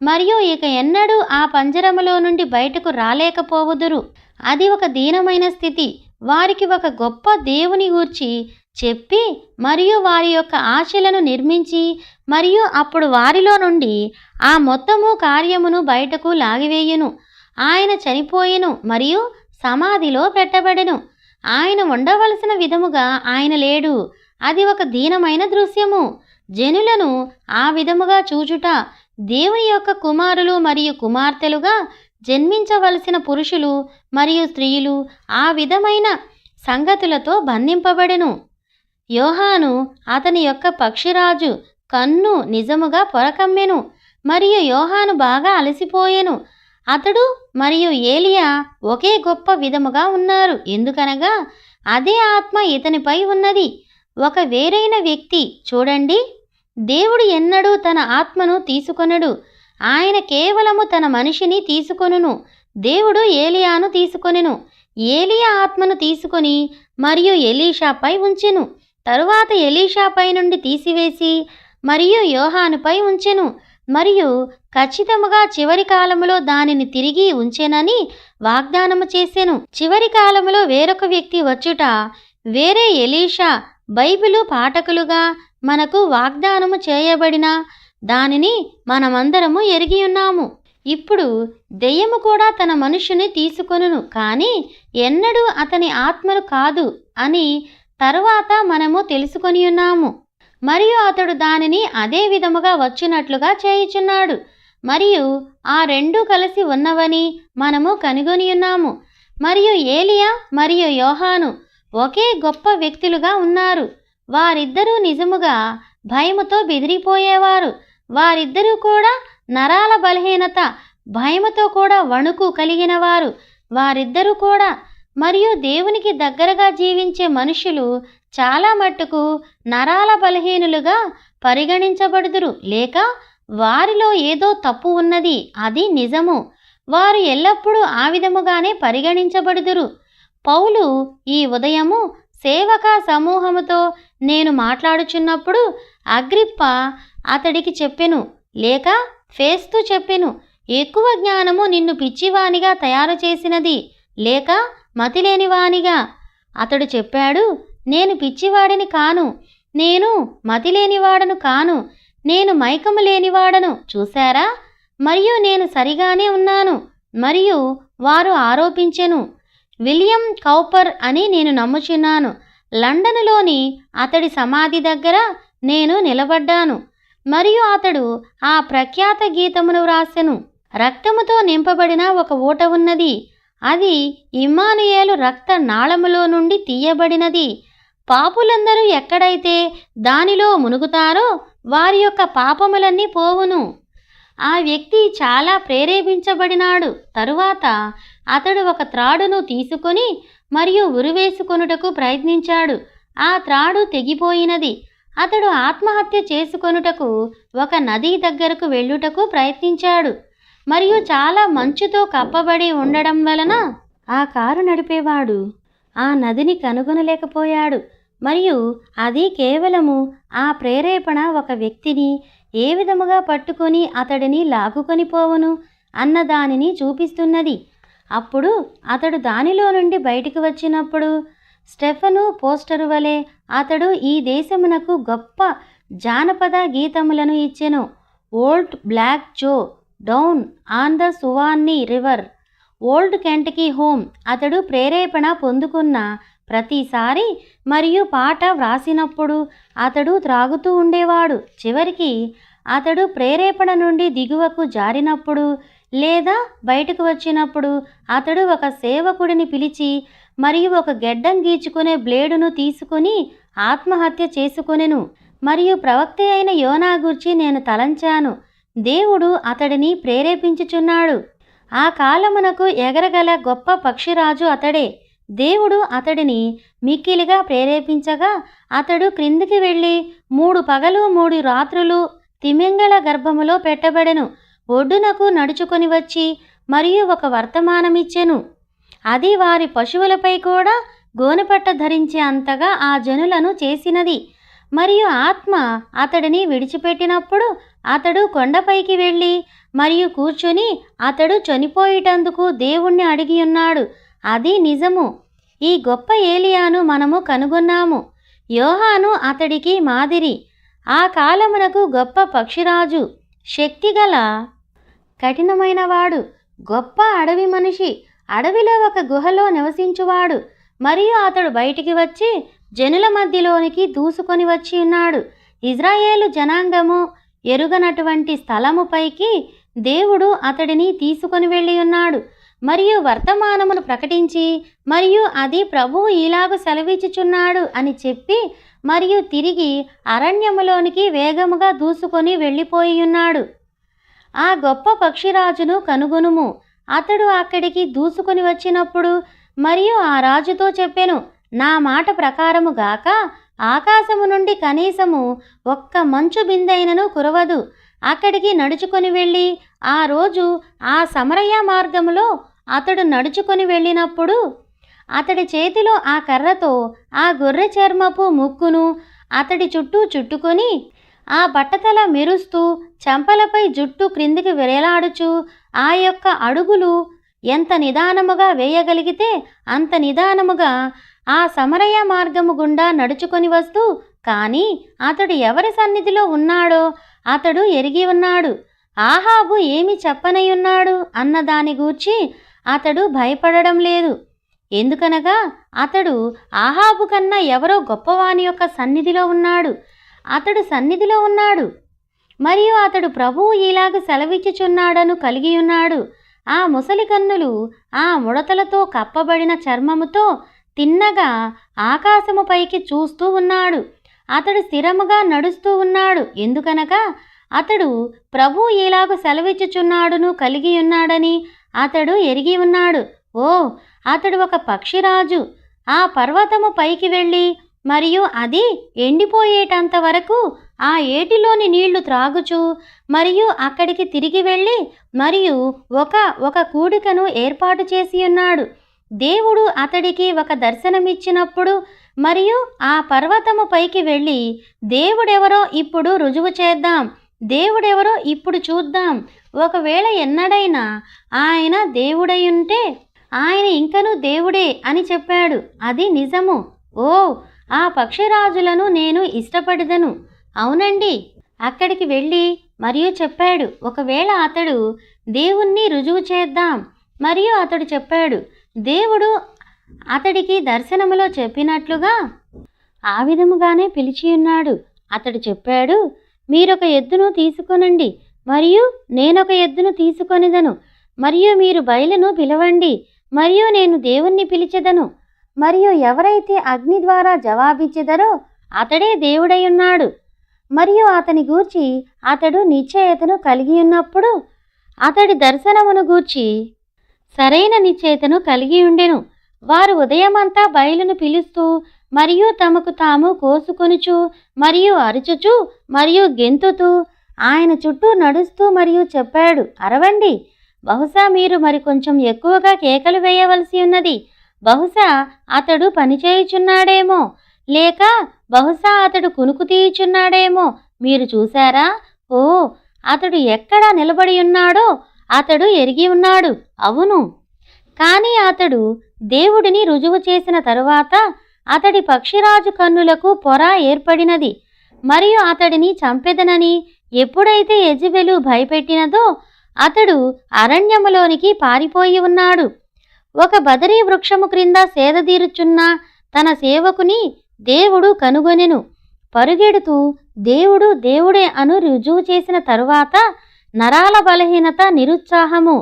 మరియు ఇక ఎన్నడూ ఆ పంజరములో నుండి బయటకు రాలేకపోవుదురు. అది ఒక దీనమైన స్థితి. వారికి ఒక గొప్ప దేవుని గూర్చి చెప్పి మరియు వారి యొక్క ఆశలను నిర్మించి, మరియు అప్పుడు వారిలో నుండి ఆ మొత్తము కార్యమును బయటకు లాగివేయును. ఆయన చనిపోయెను మరియు సమాధిలో పెట్టబడెను. ఆయన ఉండవలసిన విధముగా ఆయన లేడు. అది ఒక దీనమైన దృశ్యము. జనులను ఆ విధముగా చూచుట. దేవుని యొక్క కుమారులు మరియు కుమార్తెలుగా జన్మించవలసిన పురుషులు మరియు స్త్రీలు ఆ విధమైన సంగతులతో బంధింపబడెను. యోహాను అతని యొక్క పక్షిరాజు కన్ను నిజముగా పొరకమ్మెను, మరియు యోహాను బాగా అలసిపోయెను. అతడు మరియు ఏలియా ఒకే గొప్ప విధముగా ఉన్నారు, ఎందుకనగా అదే ఆత్మ ఇతనిపై ఉన్నది. ఒక వేరైన వ్యక్తి. చూడండి, దేవుడు ఎన్నడూ తన ఆత్మను తీసుకొనడు. ఆయన కేవలము తన మనిషిని తీసుకొనును. దేవుడు ఏలియాను తీసుకొనెను. ఏలియా ఆత్మను తీసుకొని మరియు ఎలీషాపై ఉంచెను. తరువాత ఎలీషాపై నుండి తీసివేసి మరియు యోహానుపై ఉంచెను, మరియు ఖచ్చితముగా చివరి కాలములో దానిని తిరిగి ఉంచెనని వాగ్దానము చేసెను. చివరి కాలములో వేరొక వ్యక్తి వచ్చుట, వేరే ఎలీషా బైబిలు పాఠకులుగా మనకు వాగ్దానము చేయబడిన దానిని మనమందరము ఎరిగి ఉన్నాము. ఇప్పుడు దెయ్యము కూడా తన మనుష్యుని తీసుకొనును, కానీ ఎన్నడూ అతని ఆత్మను కాదు అని తరువాత మనము తెలుసుకొని ఉన్నాము. మరియు అతడు దానిని అదే విధముగా వచ్చినట్లుగా చేయుచున్నాడు. మరియు ఆ రెండు కలిసి ఉన్నవని మనము కనుగొని ఉన్నాము. మరియు ఏలియా మరియు యోహాను ఒకే గొప్ప వ్యక్తులుగా ఉన్నారు. వారిద్దరూ నిజముగా భయముతో బెదిరిపోయేవారు. వారిద్దరూ కూడా నరాల బలహీనత, భయముతో కూడా వణుకు కలిగినవారు. వారిద్దరూ కూడా. మరియు దేవునికి దగ్గరగా జీవించే మనుషులు చాలా మట్టుకు నరాల బలహీనులుగా పరిగణించబడుదురు, లేక వారిలో ఏదో తప్పు ఉన్నది, అది నిజము. వారు ఎల్లప్పుడూ ఆ విధముగానే పరిగణించబడుదురు. పౌలు ఈ ఉదయము సేవక సమూహముతో నేను మాట్లాడుచున్నప్పుడు అగ్రిప్ప అతడికి చెప్పెను, లేక ఫేస్తు చెప్పెను, ఎక్కువ జ్ఞానము నిన్ను పిచ్చివానిగా తయారు చేసినది, లేక మతిలేనివానిగా. అతడు చెప్పాడు, నేను పిచ్చివాడిని కాను, నేను మతిలేనివాడను కాను, నేను మైకము లేనివాడను. చూశారా? మరియు నేను సరిగానే ఉన్నాను. మరియు వారు ఆరోపించెను. విలియం కౌపర్ అని నేను నమ్ముచున్నాను. లండనులోని అతడి సమాధి దగ్గర నేను నిలబడ్డాను. మరియు అతడు ఆ ప్రఖ్యాత గీతమును వ్రాసెను. రక్తముతో నింపబడిన ఒక ఊట ఉన్నది. అది ఇమ్మానుయేలు రక్త నాళములో నుండి తీయబడినది. పాపులందరూ ఎక్కడైతే దానిలో మునుగుతారో వారి యొక్క పాపములన్నీ పోవును. ఆ వ్యక్తి చాలా ప్రేరేపించబడినాడు. తరువాత అతడు ఒక త్రాడును తీసుకొని మరియు ఉరివేసుకొనుటకు ప్రయత్నించాడు. ఆ త్రాడు తెగిపోయినది. అతడు ఆత్మహత్య చేసుకొనుటకు ఒక నది దగ్గరకు వెళ్ళుటకు ప్రయత్నించాడు. మరియు చాలా మంచుతో కప్పబడి ఉండడం వలన ఆ కారు నడిపేవాడు ఆ నదిని కనుగొనలేకపోయాడు. మరియు అది కేవలము ఆ ప్రేరేపణ ఒక వ్యక్తిని ఏ విధముగా పట్టుకొని అతడిని లాగుకొని పోవును అన్న దానిని చూపిస్తున్నది. అప్పుడు అతడు దానిలో నుండి బయటికి వచ్చినప్పుడు స్టెఫను పోస్టరు వలె అతడు ఈ దేశమునకు గొప్ప జానపద గీతములను ఇచ్చెను. Old Black Joe Down on the Suwannee River, Old Kentucky Home అతడు ప్రేరేపణ పొందుకున్న ప్రతిసారి మరియు పాట వ్రాసినప్పుడు అతడు త్రాగుతూ ఉండేవాడు. చివరికి అతడు ప్రేరేపణ నుండి దిగువకు జారినప్పుడు లేదా బయటకు వచ్చినప్పుడు అతడు ఒక సేవకుడిని పిలిచి మరియు ఒక గెడ్డం గీచుకునే బ్లేడును తీసుకుని ఆత్మహత్య చేసుకొనెను. మరియు ప్రవక్త అయిన యోనా గూర్చి నేను తలంచాను, దేవుడు అతడిని ప్రేరేపించుచున్నాడు. ఆ కాలమునకు ఎగరగల గొప్ప పక్షిరాజు అతడే. దేవుడు అతడిని మిక్కిలిగా ప్రేరేపించగా అతడు క్రిందికి వెళ్ళి 3 పగలు 3 రాత్రులు తిమింగళ గర్భములో పెట్టబడెను. ఒడ్డునకు నడుచుకొని వచ్చి మరియు ఒక వర్తమానమిచ్చెను. అది వారి పశువులపై కూడా గోనెపట్ట ధరించే అంతగా ఆ జనులను చేసినది. మరియు ఆత్మ అతడిని విడిచిపెట్టినప్పుడు అతడు కొండపైకి వెళ్ళి మరియు కూర్చుని అతడు చనిపోయేటందుకు దేవుణ్ణి అడిగి ఉన్నాడు. అది నిజము. ఈ గొప్ప ఏలియాను మనము కనుగొన్నాము. యోహాను అతడికి మాదిరి. ఆ కాలమునకు గొప్ప పక్షిరాజు, శక్తిగల కఠినమైనవాడు, గొప్ప అడవి మనిషి, అడవిలో ఒక గుహలో నివసించువాడు. మరియు అతడు బయటికి వచ్చి జనుల మధ్యలోనికి దూసుకొని వచ్చి ఉన్నాడు. ఇజ్రాయేలు జనాంగము ఎరుగనటువంటి స్థలముపైకి దేవుడు అతడిని తీసుకొని వెళ్ళి ఉన్నాడు. మరియు వర్తమానమును ప్రకటించి మరియు అది ప్రభువు ఇలాగు సెలవిచ్చుచున్నాడు అని చెప్పి మరియు తిరిగి అరణ్యములోనికి వేగముగా దూసుకొని వెళ్ళిపోయి ఉన్నాడు. ఆ గొప్ప పక్షిరాజును కనుగొనుము. అతడు అక్కడికి దూసుకొని వచ్చినప్పుడు మరియు ఆ రాజుతో చెప్పెను, నా మాట ప్రకారము గాక ఆకాశము నుండి కనీసము ఒక్క మంచు బిందైనను కురవదు. అక్కడికి నడుచుకొని వెళ్ళి ఆ రోజు ఆ సమరయ మార్గములో అతడు నడుచుకొని వెళ్ళినప్పుడు అతడి చేతిలో ఆ కర్రతో ఆ గొర్రె చర్మపు ముక్కును అతడి చుట్టూ చుట్టుకొని ఆ బట్టతల మెరుస్తూ చెంపలపై జుట్టు క్రిందికి వేలాడుచు ఆ యొక్క అడుగులు ఎంత నిదానముగా వేయగలిగితే అంత నిదానముగా ఆ సమరయ మార్గము గుండా నడుచుకొని వస్తూ, కానీ అతడు ఎవరి సన్నిధిలో ఉన్నాడో అతడు ఎరిగి ఉన్నాడు. ఆహాబు ఏమి చెప్పనయ్యున్నాడు అన్న దాని గూర్చి అతడు భయపడడం లేదు. ఎందుకనగా అతడు ఆహాబు కన్నా ఎవరో గొప్పవాని యొక్క సన్నిధిలో ఉన్నాడు. అతడు సన్నిధిలో ఉన్నాడు మరియు అతడు ప్రభువు ఇలాగ సెలవిచ్చుచున్నాడను కలిగి ఉన్నాడు. ఆ ముసలి కన్నులు ఆ ముడతలతో కప్పబడిన చర్మముతో తిన్నగా ఆకాశము పైకి చూస్తూ ఉన్నాడు. అతడు స్థిరముగా నడుస్తూ ఉన్నాడు. ఎందుకనగా అతడు ప్రభువు ఇలాగ సెలవిచ్చుచున్నాడును కలిగి ఉన్నాడని అతడు ఎరిగి ఉన్నాడు. ఓ, అతడు ఒక పక్షిరాజు. ఆ పర్వతము పైకి వెళ్ళి మరియు అది ఎండిపోయేటంత వరకు ఆ ఏటిలోని నీళ్లు త్రాగుచు మరియు అక్కడికి తిరిగి వెళ్ళి మరియు ఒక కూడికను ఏర్పాటు చేసి ఉన్నాడు. దేవుడు అతడికి ఒక దర్శనమిచ్చినప్పుడు మరియు ఆ పర్వతము పైకి వెళ్ళి దేవుడెవరో ఇప్పుడు రుజువు చేద్దాం, దేవుడెవరో ఇప్పుడు చూద్దాం. ఒకవేళ ఎన్నడైనా ఆయన దేవుడై ఉంటే ఆయన ఇంకనూ దేవుడే అని చెప్పాడు. అది నిజము. ఓ, ఆ పక్షిరాజులను నేను ఇష్టపడదను. అవునండి. అక్కడికి వెళ్ళి మరియు చెప్పాడు, ఒకవేళ అతడు దేవుణ్ణి రుజువు చేద్దాం. మరియు అతడు చెప్పాడు, దేవుడు అతడికి దర్శనములో చెప్పినట్లుగా ఆ విధముగానే పిలిచి ఉన్నాడు. అతడు చెప్పాడు, మీరొక ఎద్దును తీసుకొనండి మరియు నేనొక ఎద్దును తీసుకొనిదను. మరియు మీరు బయలును పిలవండి మరియు నేను దేవుణ్ణి పిలిచెదను. మరియు ఎవరైతే అగ్ని ద్వారా జవాబిచ్చెదరో అతడే దేవుడై ఉన్నాడు. మరియు అతని గూర్చి అతడు నిశ్చయతను కలిగి ఉన్నప్పుడు అతడి దర్శనమును గూర్చి సరైన నిశ్చయతను కలిగి ఉండెను. వారు ఉదయమంతా బయలును పిలుస్తూ మరియు తమకు తాము కోసుకొనుచు మరియు అరుచుచు మరియు గెంతుతూ ఆయన చుట్టూ నడుస్తూ మరియు చెప్పాడు, అరవండి. బహుశా మీరు మరి కొంచెం ఎక్కువగా కేకలు వేయవలసి ఉన్నది. బహుశా అతడు పనిచేయుచున్నాడేమో, లేక బహుశా అతడు కునుకు తీయుచున్నాడేమో. మీరు చూశారా? ఓ, అతడు ఎక్కడ నిలబడి ఉన్నాడో అతడు ఎరిగి ఉన్నాడు. అవును, కానీ అతడు దేవుడిని రుజువు చేసిన తరువాత అతడి పక్షిరాజు కన్నులకు పొర ఏర్పడినది మరియు అతడిని చంపెదనని ఎప్పుడైతే యెజెబెలు భయపెట్టినదో అతడు అరణ్యములోనికి పారిపోయి ఉన్నాడు. ఒక బదరీ వృక్షము క్రింద సేదదీరుచున్న తన సేవకుని దేవుడు కనుగొనెను. పరుగెడుతూ దేవుడు దేవుడే అను రుజువు చేసిన తరువాత నరాల బలహీనత, నిరుత్సాహము.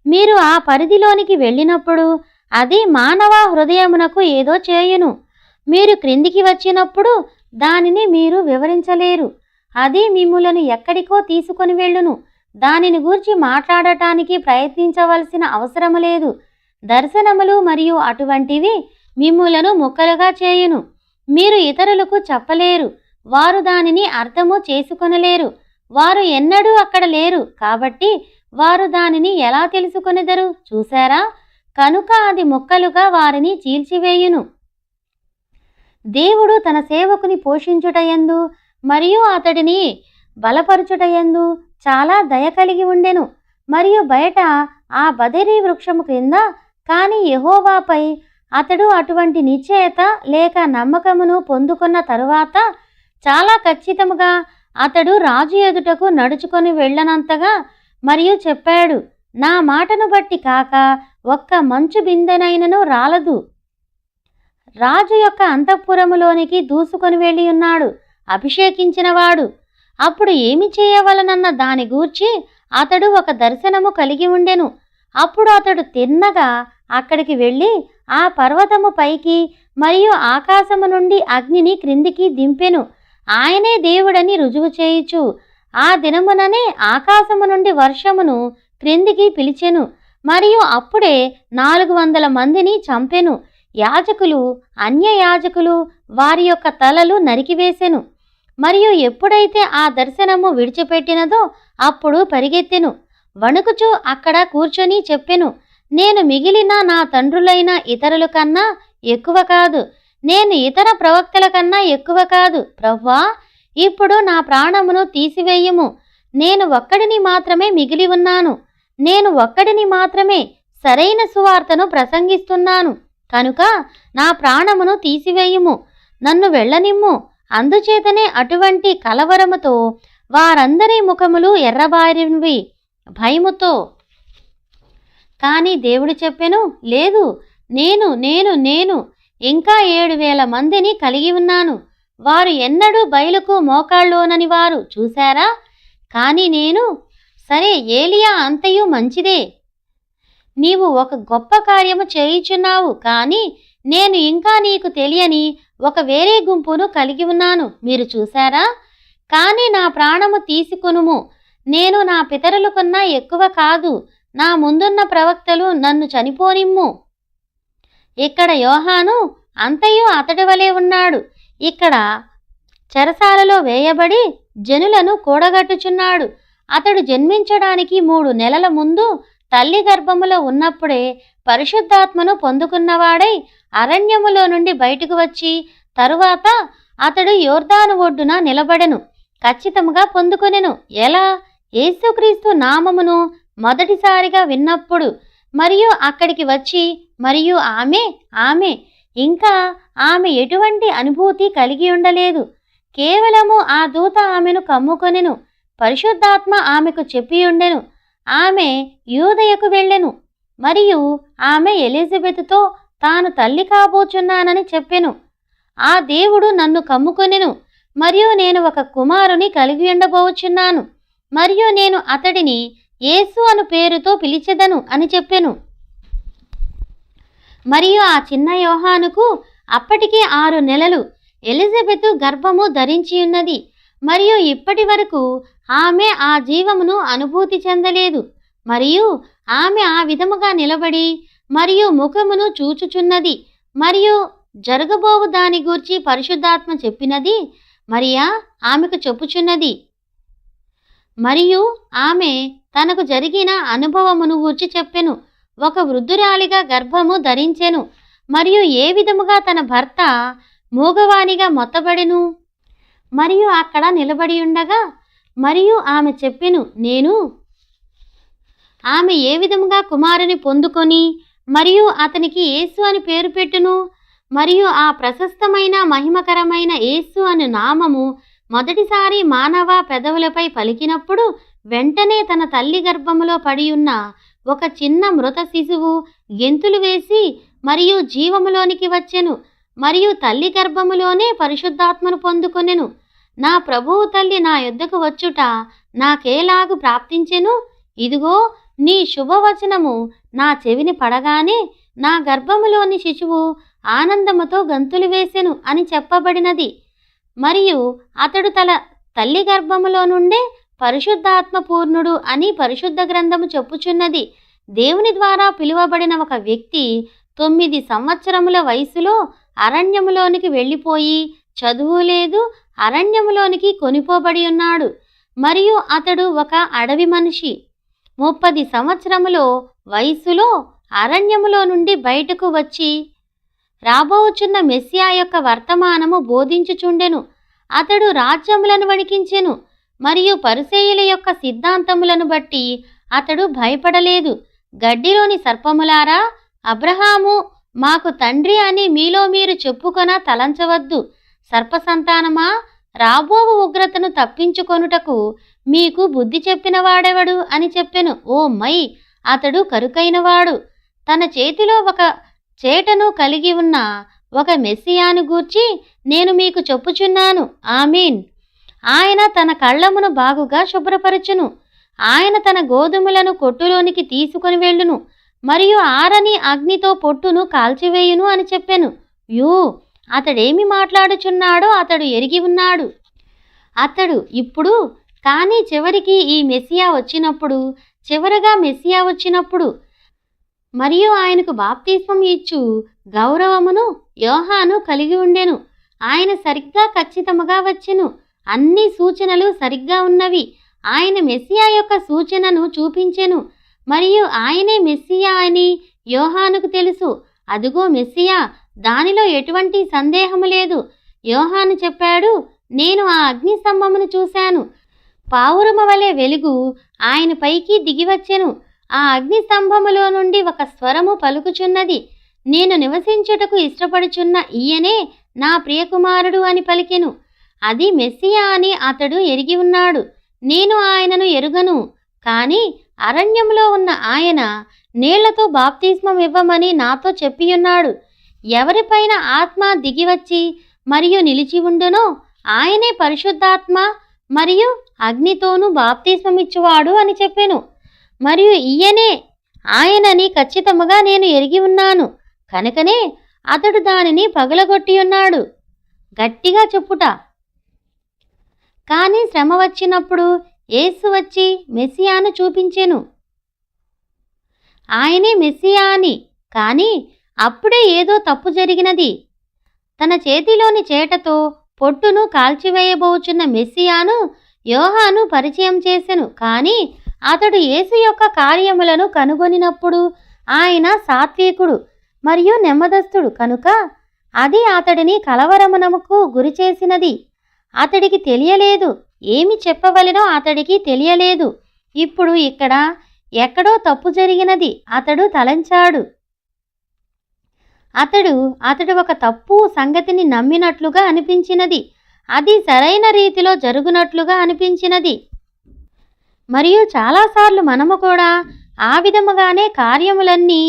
మీరు ఆ పరిధిలోనికి వెళ్ళినప్పుడు అది మానవ హృదయమునకు ఏదో చేయును. మీరు క్రిందికి వచ్చినప్పుడు దానిని మీరు వివరించలేరు. అది మిమ్ములను ఎక్కడికో తీసుకొని వెళ్ళును. దానిని గూర్చి మాట్లాడటానికి ప్రయత్నించవలసిన అవసరము లేదు. దర్శనములు మరియు అటువంటివి మిమ్ములను ముక్కలుగా చేయును. మీరు ఇతరులకు చెప్పలేరు. వారు దానిని అర్థము చేసుకొనలేరు. వారు ఎన్నడూ అక్కడ లేరు కాబట్టి వారు దానిని ఎలా తెలుసుకొనెదరు? చూశారా? కనుక అది ముక్కలుగా వారిని చీల్చివేయును. దేవుడు తన సేవకుని పోషించుటయందు మరియు అతడిని బలపరచుటయందు చాలా దయ కలిగి ఉండెను. మరియు బయట ఆ బదరీ వృక్షము క్రింద కాని యెహోవాపై అతడు అటువంటి నిశ్చయత లేక నమ్మకమును పొందుకున్న తరువాత చాలా ఖచ్చితముగా అతడు రాజు ఎదుటకు నడుచుకొని వెళ్ళనంతగా మరియు చెప్పాడు, నా మాటను బట్టి కాక ఒక్క మంచు బిందెనైనను రాలదు. రాజు యొక్క అంతఃపురములోనికి దూసుకొని వెళ్ళి ఉన్నాడు అభిషేకించినవాడు. అప్పుడు ఏమి చేయవలనన్న దాని గూర్చి అతడు ఒక దర్శనము కలిగి ఉండెను. అప్పుడు అతడు తిన్నగా అక్కడికి వెళ్ళి ఆ పర్వతము పైకి మరియు ఆకాశము నుండి అగ్నిని క్రిందికి దింపెను. ఆయనే దేవుడని రుజువు చేయుచు ఆ దినముననే ఆకాశము నుండి వర్షమును క్రిందికి పిలిచెను. మరియు అప్పుడే 400 మందిని చంపెను. యాజకులు, అన్య యాజకులు వారి యొక్క తలలు నరికివేసెను. మరియు ఎప్పుడైతే ఆ దర్శనము విడిచిపెట్టినదో అప్పుడు పరిగెత్తెను. వణుకుచూ అక్కడ కూర్చొని చెప్పెను, నేను మిగిలిన నా తండ్రులైన ఇతరుల కన్నా ఎక్కువ కాదు. నేను ఇతర ప్రవక్తల కన్నా ఎక్కువ కాదు. ప్రభువా, ఇప్పుడు నా ప్రాణమును తీసివేయుము. నేను ఒక్కడిని మాత్రమే మిగిలి ఉన్నాను. నేను ఒక్కడిని మాత్రమే సరైన సువార్తను ప్రసంగిస్తున్నాను. కనుక నా ప్రాణమును తీసివేయుము. నన్ను వెళ్ళనిమ్ము. అందుచేతనే అటువంటి కలవరముతో వారందరి ముఖములు ఎర్రబారినవి భయముతో. కానీ దేవుడు చెప్పెను, లేదు, నేను ఇంకా 7,000 మందిని కలిగి ఉన్నాను. వారు ఎన్నడూ బయలుకు మోకాళ్ళోనని వారు చూశారా? కానీ నేను, సరే, ఏలియా అంతయు మంచిదే. నీవు ఒక గొప్ప కార్యము చేయుచున్నావు. కానీ నేను ఇంకా నీకు తెలియని ఒక వేరే గుంపును కలిగి ఉన్నాను. మీరు చూశారా? కానీ నా ప్రాణము తీసుకొనుము. నేను నా పితరుల కన్నా ఎక్కువ కాదు. నా ముందున్న ప్రవక్తలు నన్ను చనిపోనిమ్ము. ఇక్కడ యోహాను అంతయు అతడి వలె ఉన్నాడు. ఇక్కడ చెరసాలలో వేయబడి జనులను కూడగట్టుచున్నాడు. అతడు జన్మించడానికి 3 నెలల ముందు తల్లి గర్భములో ఉన్నప్పుడే పరిశుద్ధాత్మను పొందుకున్నవాడై అరణ్యములో నుండి బయటకు వచ్చి తరువాత అతడు యోర్దాను ఒడ్డున నిలబడెను. ఖచ్చితముగా పొందుకొనెను. ఎలా? యేసుక్రీస్తు నామమును మొదటిసారిగా విన్నప్పుడు. మరియు అక్కడికి వచ్చి మరియు ఆమె ఇంకా ఆమె ఎటువంటి అనుభూతి కలిగి ఉండలేదు. కేవలము ఆ దూత ఆమెను కమ్ముకొనెను. పరిశుద్ధాత్మ ఆమెకు చెప్పి ఉండెను. ఆమె యూదయకు వెళ్ళెను. మరియు ఆమె ఎలిజబెతుతో తాను తల్లి కాబోచున్నానని చెప్పెను. ఆ దేవుడు నన్ను కమ్ముకొనెను. మరియు నేను ఒక కుమారుని కలిగి ఉండబోచున్నాను. మరియు నేను అతడిని యేసు అను పేరుతో పిలిచెదను అని చెప్పెను. మరియు ఆ చిన్న యోహానుకు అప్పటికి 6 నెలలు. ఎలిజబెతు గర్భము ధరించి ఉన్నది. మరియు ఇప్పటి వరకు ఆమె ఆ జీవమును అనుభూతి చెందలేదు. మరియు ఆమె ఆ విధముగా నిలబడి మరియు ముఖమును చూచుచున్నది. మరియు జరగబోవు దాని గూర్చి పరిశుద్ధాత్మ చెప్పినది మరియా ఆమెకు చెప్పుచున్నది. మరియు ఆమె తనకు జరిగిన అనుభవమును గూర్చి చెప్పెను. ఒక వృద్ధురాలిగా గర్భము ధరించెను. మరియు ఏ విధముగా తన భర్త మూగవానిగా మొత్తబడెను. మరియు అక్కడ నిలబడి ఉండగా మరియు ఆమె చెప్పెను, ఆమె ఏ విధముగా కుమారుని పొందుకొని మరియు అతనికి యేసు అని పేరు పెట్టును. మరియు ఆ ప్రశస్తమైన మహిమకరమైన యేసు అను నామము మొదటిసారి మానవ పెదవులపై పలికినప్పుడు వెంటనే తన తల్లి గర్భములో పడియున్న ఒక చిన్న మృత శిశువు గెంతులు వేసి మరియు జీవములోనికి వచ్చెను. మరియు తల్లి గర్భములోనే పరిశుద్ధాత్మను పొందుకొనెను. నా ప్రభువు తల్లి నా యొద్దకు వచ్చుట నాకేలాగు ప్రాప్తించెను? ఇదిగో నీ శుభవచనము నా చెవిని పడగానే నా గర్భములోని శిశువు ఆనందముతో గంతులు వేసెను అని చెప్పబడినది. మరియు అతడు తల్లి గర్భములో నుండే పరిశుద్ధాత్మ పూర్ణుడు అని పరిశుద్ధ గ్రంథము చెప్పుచున్నది. దేవుని ద్వారా పిలువబడిన ఒక వ్యక్తి 9 సంవత్సరముల వయసులో అరణ్యములోనికి వెళ్ళిపోయి చదువు లేదు, అరణ్యములోనికి కొనిపోబడి ఉన్నాడు. మరియు అతడు ఒక అడవి మనిషి. 30 సంవత్సరములో వయసులో అరణ్యములో నుండి బయటకు వచ్చి రాబోచున్న మెస్సియా యొక్క వర్తమానము బోధించుచుండెను. అతడు రాజ్యములను వణికించెను. మరియు పరిసయ్యుల యొక్క సిద్ధాంతములను బట్టి అతడు భయపడలేదు. గడ్డిలోని సర్పములారా, అబ్రహాము మాకు తండ్రి అని మీలో మీరు చెప్పుకొన తలంచవద్దు. సర్పసంతానమా, రాబోవు ఉగ్రతను తప్పించుకొనుటకు మీకు బుద్ధి చెప్పిన వాడెవడు అని చెప్పెను. ఓ మై, అతడు కరుకైనవాడు. తన చేతిలో ఒక చేటను కలిగి ఉన్న ఒక మెస్సియాను గూర్చి నేను మీకు చెప్పుచున్నాను. ఆమీన్. ఆయన తన కళ్ళమును బాగుగా శుభ్రపరచును. ఆయన తన గోధుమలను కొట్టులోనికి తీసుకొని వెళ్ళును మరియు ఆరని అగ్నితో పొట్టును కాల్చివేయును అని చెప్పెను. అతడేమి మాట్లాడుచున్నాడో అతడు ఎరిగి ఉన్నాడు. అతడు ఇప్పుడు కానీ చివరికి ఈ మెస్సియా వచ్చినప్పుడు, చివరగా మెస్సియా వచ్చినప్పుడు మరియు ఆయనకు బాప్తిస్మం ఇచ్చు గౌరవమును యోహాను కలిగి ఉండెను. ఆయన సరిగ్గా ఖచ్చితముగా వచ్చెను. అన్ని సూచనలు సరిగ్గా ఉన్నవి. ఆయన మెస్సియా యొక్క సూచనను చూపించెను మరియు ఆయనే మెస్సియా అని యోహానుకు తెలుసు. అదుగో మెస్సియా, దానిలో ఎటువంటి సందేహము లేదు. యోహాను చెప్పాడు, నేను ఆ అగ్నిస్తంభమును చూశాను. పావురము వలె వెలుగు ఆయన పైకి దిగివచ్చెను. ఆ అగ్నిస్తంభములో నుండి ఒక స్వరము పలుకుచున్నది, నేను నివసించుటకు ఇష్టపడుచున్న ఈయనే నా ప్రియకుమారుడు అని పలికెను. అది మెస్సియా అని అతడు ఎరిగి ఉన్నాడు. నేను ఆయనను ఎరుగను, కానీ అరణ్యంలో ఉన్న ఆయన నీళ్లతో బాప్తిస్మం ఇవ్వమని నాతో చెప్పియున్నాడు. ఎవరిపైన ఆత్మ దిగివచ్చి మరియు నిలిచి ఉండునో ఆయనే పరిశుద్ధాత్మ మరియు అగ్నితోనూ బాప్తిస్మమిచ్చువాడు అని చెప్పెను. మరియు ఈయనే ఆయనని ఖచ్చితముగా నేను ఎరిగి ఉన్నాను, కనుకనే అతడు దానిని పగలగొట్టి ఉన్నాడు. గట్టిగా చెప్పుట. కానీ శ్రమ వచ్చినప్పుడు యేసు వచ్చి మెస్సియాను చూపించెను. ఆయనే మెస్సియా అని. కానీ అప్పుడే ఏదో తప్పు జరిగినది. తన చేతిలోని చేటతో పొట్టును కాల్చివేయబోచున్న మెస్సియాను యోహాను పరిచయం చేసెను. కానీ అతడు యేసు యొక్క కార్యములను కనుగొనినప్పుడు ఆయన సాత్వికుడు మరియు నెమ్మదస్తుడు కనుక అది అతడిని కలవరమునకు గురిచేసినది. అతడికి తెలియలేదు, ఏమి చెప్పవలెనో అతడికి తెలియలేదు. ఇప్పుడు ఇక్కడ ఎక్కడో తప్పు జరిగినది అతడు తలంచాడు. అతడు ఒక తప్పు సంగతిని నమ్మినట్లుగా అనిపించినది. అది సరైన రీతిలో జరుగునట్లుగా అనిపించినది. మరియు చాలాసార్లు మనము కూడా ఆ విధముగానే కార్యములన్నీ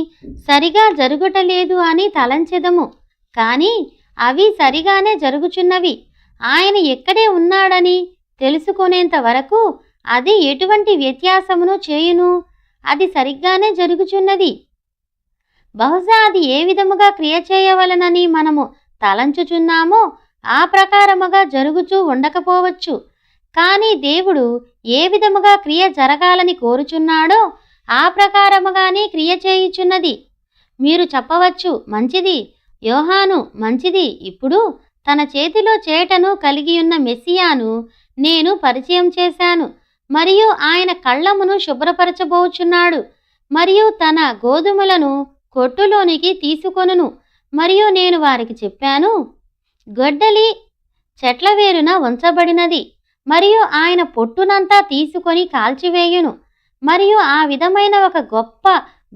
సరిగా జరుగుటలేదు అని తలంచెదము. కానీ అవి సరిగానే జరుగుచున్నవి. ఆయన ఎక్కడే ఉన్నాడని తెలుసుకునేంత వరకు అది ఎటువంటి వ్యత్యాసమును చేయును. అది సరిగ్గానే జరుగుచున్నది. బహుశా అది ఏ విధముగా క్రియ చేయవలనని మనము తలంచుచున్నామో ఆ ప్రకారముగా జరుగుచూ ఉండకపోవచ్చు. కానీ దేవుడు ఏ విధముగా క్రియ జరగాలని కోరుచున్నాడో ఆ ప్రకారముగానే క్రియ చేయుచున్నది. మీరు చెప్పవచ్చు, మంచిది యోహాను, మంచిది. ఇప్పుడు తన చేతిలో చేటను కలిగియున్న మెస్సియాను నేను పరిచయం చేశాను మరియు ఆయన కళ్ళమును శుభ్రపరచబోచున్నాడు మరియు తన గోధుమలను కొట్టులోనికి తీసుకొనును. మరియు నేను వారికి చెప్పాను, గొడ్డలి చెట్ల వేరున ఉంచబడినది మరియు ఆయన పొట్టునంతా తీసుకొని కాల్చివేయును. మరియు ఆ విధమైన ఒక గొప్ప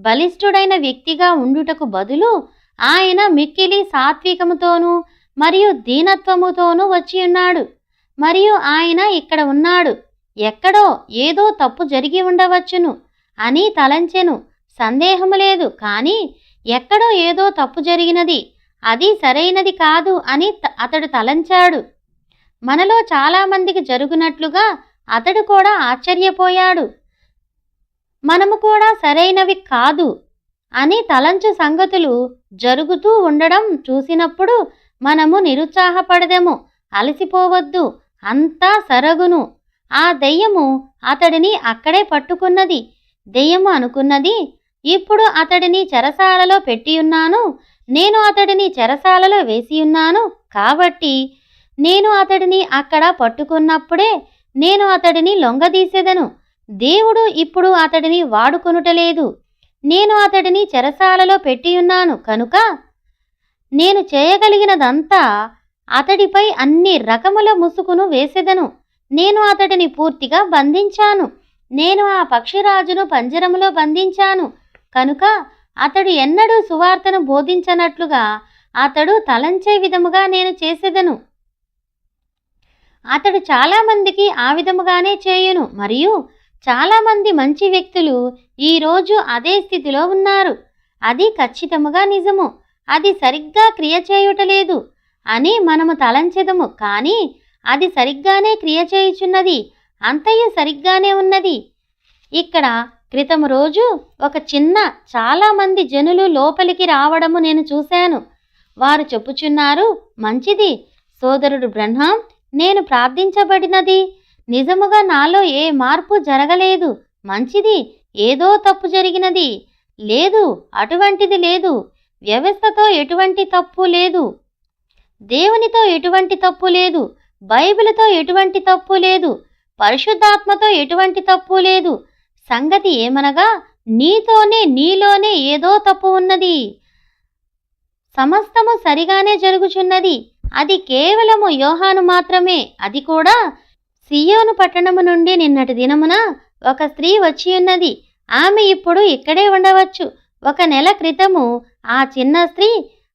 బలిష్ఠుడైన వ్యక్తిగా ఉండుటకు బదులు ఆయన మిక్కిలి సాత్వికముతోనూ మరియు దీనత్వముతోనూ వచ్చి ఉన్నాడు. మరియు ఆయన ఇక్కడ ఉన్నాడు. ఎక్కడో ఏదో తప్పు జరిగి ఉండవచ్చును అని తలంచెను. సందేహము లేదు, కానీ ఎక్కడో ఏదో తప్పు జరిగినది, అది సరైనది కాదు అని అతడు తలంచాడు. మనలో చాలామందికి జరుగునట్లుగా అతడు కూడా ఆశ్చర్యపోయాడు. మనము కూడా సరైనవి కాదు అని తలంచు సంగతులు జరుగుతూ ఉండడం చూసినప్పుడు మనము నిరుత్సాహపడదెము. అలసిపోవద్దు, అంతా సరగును. ఆ దెయ్యము అతడిని అక్కడే పట్టుకున్నది. దెయ్యము అనుకున్నది, ఇప్పుడు అతడిని చెరసాలలో పెట్టియున్నాను, నేను అతడిని చెరసాలలో వేసియున్నాను, కాబట్టి నేను అతడిని అక్కడ పట్టుకున్నప్పుడే నేను అతడిని లొంగదీసెదను. దేవుడు ఇప్పుడు అతడిని వాడుకొనుటలేదు. నేను అతడిని చెరసాలలో పెట్టియున్నాను కనుక నేను చేయగలిగినదంతా అతడిపై అన్ని రకముల ముసుగును వేసెదను. నేను అతడిని పూర్తిగా బంధించాను. నేను ఆ పక్షిరాజును పంజరములో బంధించాను కనుక అతడు ఎన్నడూ సువార్తను బోధించనట్లుగా అతడు తలంచే విధముగా నేను చేసెదను. అతడు చాలామందికి ఆ విధముగానే చేయును. మరియు చాలామంది మంచి వ్యక్తులు ఈరోజు అదే స్థితిలో ఉన్నారు. అది ఖచ్చితముగా నిజము. అది సరిగ్గా క్రియ చేయుటలేదు అని మనము తలంచెదము, కానీ అది సరిగ్గానే క్రియ చేయుచున్నది. అంతయు సరిగ్గానే ఉన్నది. ఇక్కడ క్రితము రోజు ఒక చాలామంది జనులు లోపలికి రావడము నేను చూశాను. వారు చెప్పుచున్నారు, మంచిది సోదరుడు బ్రహ్మాం, నేను ప్రార్థించబడినది నిజముగా నాలో ఏ మార్పు జరగలేదు. మంచిది, ఏదో తప్పు జరిగినది. లేదు, అటువంటిది లేదు. వ్యవస్థతో ఎటువంటి తప్పు లేదు, దేవునితో ఎటువంటి తప్పు లేదు, బైబిలుతో ఎటువంటి తప్పు లేదు, పరిశుద్ధాత్మతో ఎటువంటి తప్పు లేదు. సంగతి ఏమనగా నీలోనే ఏదో తప్పు ఉన్నది. సమస్తము సరిగానే జరుగుచున్నది. అది కేవలము యోహాను మాత్రమే. అది కూడా సియోను పట్టణము నుండి నిన్నటి దినమున ఒక స్త్రీ వచ్చియున్నది. ఆమె ఇప్పుడు ఇక్కడే ఉండవచ్చు. 1 నెల క్రితము ఆ చిన్న స్త్రీ,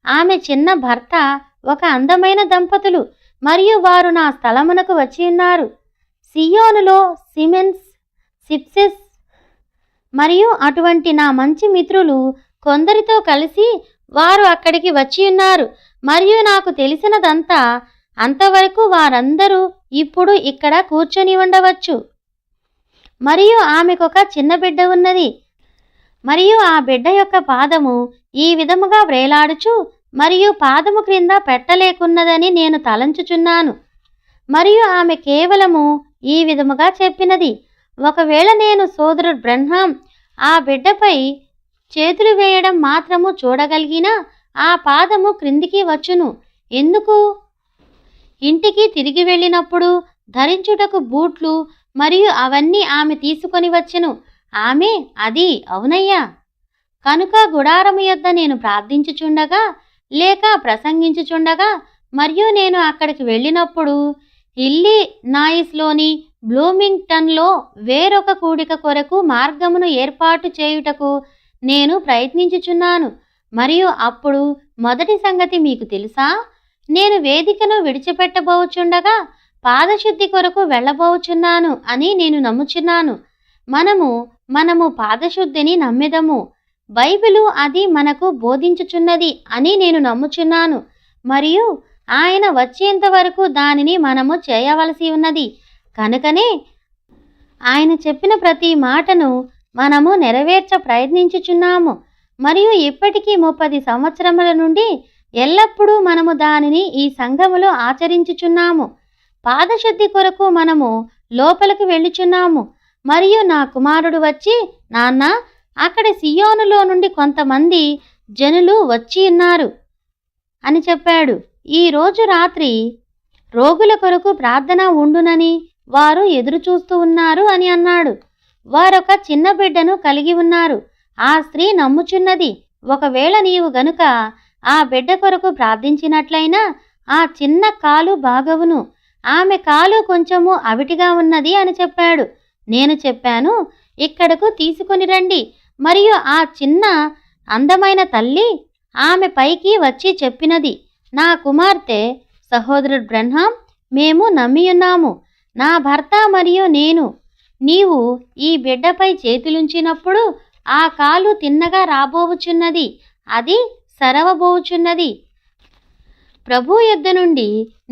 ఆమె చిన్న భర్త ఒక అందమైన దంపతులు, మరియు వారు నా స్థలమునకు వచ్చియున్నారు. సియోనులో సిమెన్స్, సిప్సెస్ మరియు అటువంటి నా మంచి మిత్రులు కొందరితో కలిసి వారు అక్కడికి వచ్చియున్నారు. మరియు నాకు తెలిసినదంతా అంతవరకు వారందరూ ఇప్పుడు ఇక్కడ కూర్చొని ఉండవచ్చు. మరియు ఆమెకొక చిన్న బిడ్డ ఉన్నది. మరియు ఆ బిడ్డ యొక్క పాదము ఈ విధముగా వ్రేలాడుచు మరియు పాదము క్రింద పెట్టలేకున్నదని నేను తలంచుచున్నాను. మరియు ఆమె కేవలము ఈ విధముగా చెప్పినది, ఒకవేళ నేను సోదరుడు బ్రహ్మాం ఆ బిడ్డపై చేతులు వేయడం మాత్రము చూడగలిగినా ఆ పాదము క్రిందికి వచ్చును. ఎందుకు? ఇంటికి తిరిగి వెళ్ళినప్పుడు ధరించుటకు బూట్లు మరియు అవన్నీ ఆమె తీసుకొని వచ్చెను. ఆమె అది అవునయ్యా. కనుక గుడారము యొద్ద నేను ప్రార్థించుచుండగా లేక ప్రసంగించుచుండగా మరియు నేను అక్కడికి వెళ్ళినప్పుడు ఇల్లినాయిస్లోని బ్లూమింగ్టన్లో వేరొక కూడిక కొరకు మార్గమును ఏర్పాటు చేయుటకు నేను ప్రయత్నించుచున్నాను. మరియు అప్పుడు మొదటి సంగతి మీకు తెలుసా? నేను వేదికను విడిచిపెట్టబోచుండగా పాదశుద్ధి కొరకు వెళ్ళబోచున్నాను అని నేను నమ్ముచున్నాను. మనము పాదశుద్ధిని నమ్మెదము. బైబిలు అది మనకు బోధించుచున్నది అని నేను నమ్ముచున్నాను. మరియు ఆయన వచ్చేంత వరకు దానిని మనము చేయవలసి ఉన్నది. కనుకనే ఆయన చెప్పిన ప్రతి మాటను మనము నెరవేర్చ ప్రయత్నించుచున్నాము. మరియు ఇప్పటికీ 30 సంవత్సరముల నుండి ఎల్లప్పుడూ మనము దానిని ఈ సంఘములో ఆచరించుచున్నాము. పాదశుద్ధి కొరకు మనము లోపలికి వెళ్ళుచున్నాము. మరియు నా కుమారుడు వచ్చి, నాన్న, అక్కడ సియోనులో నుండి కొంతమంది జనులు వచ్చి ఉన్నారు అని చెప్పాడు. ఈ రోజు రాత్రి రోగుల కొరకు ప్రార్థన ఉండునని వారు ఎదురు చూస్తూ ఉన్నారు అని అన్నాడు. వారొక చిన్న బిడ్డను కలిగి ఉన్నారు. ఆ స్త్రీ నమ్ముచున్నది, ఒకవేళ నీవు గనుక ఆ బిడ్డ కొరకు ప్రార్థించినట్లయినా ఆ చిన్న కాలు బాగవును. ఆమె కాలు కొంచెము అవిటిగా ఉన్నది అని చెప్పాడు. నేను చెప్పాను, ఇక్కడకు తీసుకుని రండి. మరియు ఆ చిన్న అందమైన తల్లి ఆమె పైకి వచ్చి చెప్పినది, నా కుమార్తె, సహోదరుడు బ్రహ్మాం, మేము నమ్మియున్నాము. నా భర్త మరియు నేను నీవు ఈ బిడ్డపై చేతులుంచినప్పుడు ఆ కాలు తిన్నగా రాబోవుచున్నది, అది సరవబోవుచున్నది. ప్రభు యొద్ద నుండి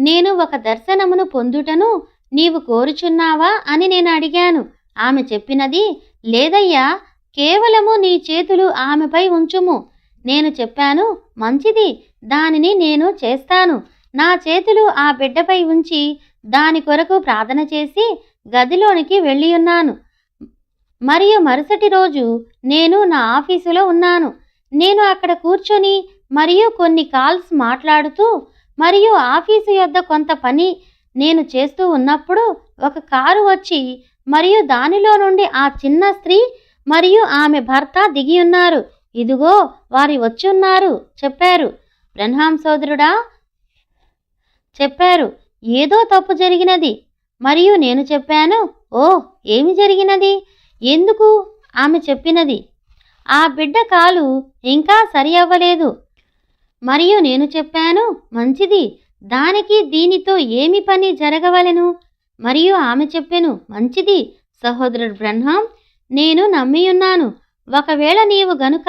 నేను ఒక దర్శనమును పొందుటను నీవు కోరుచున్నావా అని నేను అడిగాను. ఆమె చెప్పినది, లేదయ్యా, కేవలము నీ చేతులు ఆమెపై ఉంచుము. నేను చెప్పాను, మంచిది, దానిని నేను చేస్తాను. నా చేతులు ఆ బిడ్డపై ఉంచి దాని కొరకు ప్రార్థన చేసి గదిలోనికి వెళ్ళియున్నాను. మరియు మరుసటి రోజు నేను నా ఆఫీసులో ఉన్నాను. నేను అక్కడ కూర్చొని మరియు కొన్ని కాల్స్ మాట్లాడుతూ మరియు ఆఫీసు యొద్ద కొంత పని నేను చేస్తూ ఉన్నప్పుడు ఒక కారు వచ్చి మరియు దానిలో నుండి ఆ చిన్న స్త్రీ మరియు ఆమె భర్త దిగి ఉన్నారు. ఇదిగో వారి వచ్చున్నారు చెప్పారు. బ్రన్హాం సోదరుడా చెప్పారు, ఏదో తప్పు జరిగినది. మరియు నేను చెప్పాను, ఓ, ఏమి జరిగినది, ఎందుకు? ఆమె చెప్పినది, ఆ బిడ్డ కాలు ఇంకా సరి అవ్వలేదు. మరియు నేను చెప్పాను, మంచిది, దానికి దీనితో ఏమి పని జరగవలెను? మరియు ఆమె చెప్పెను, మంచిది సహోదరుడు బ్రన్హాం, నేను నమ్మియున్నాను. ఒకవేళ నీవు గనుక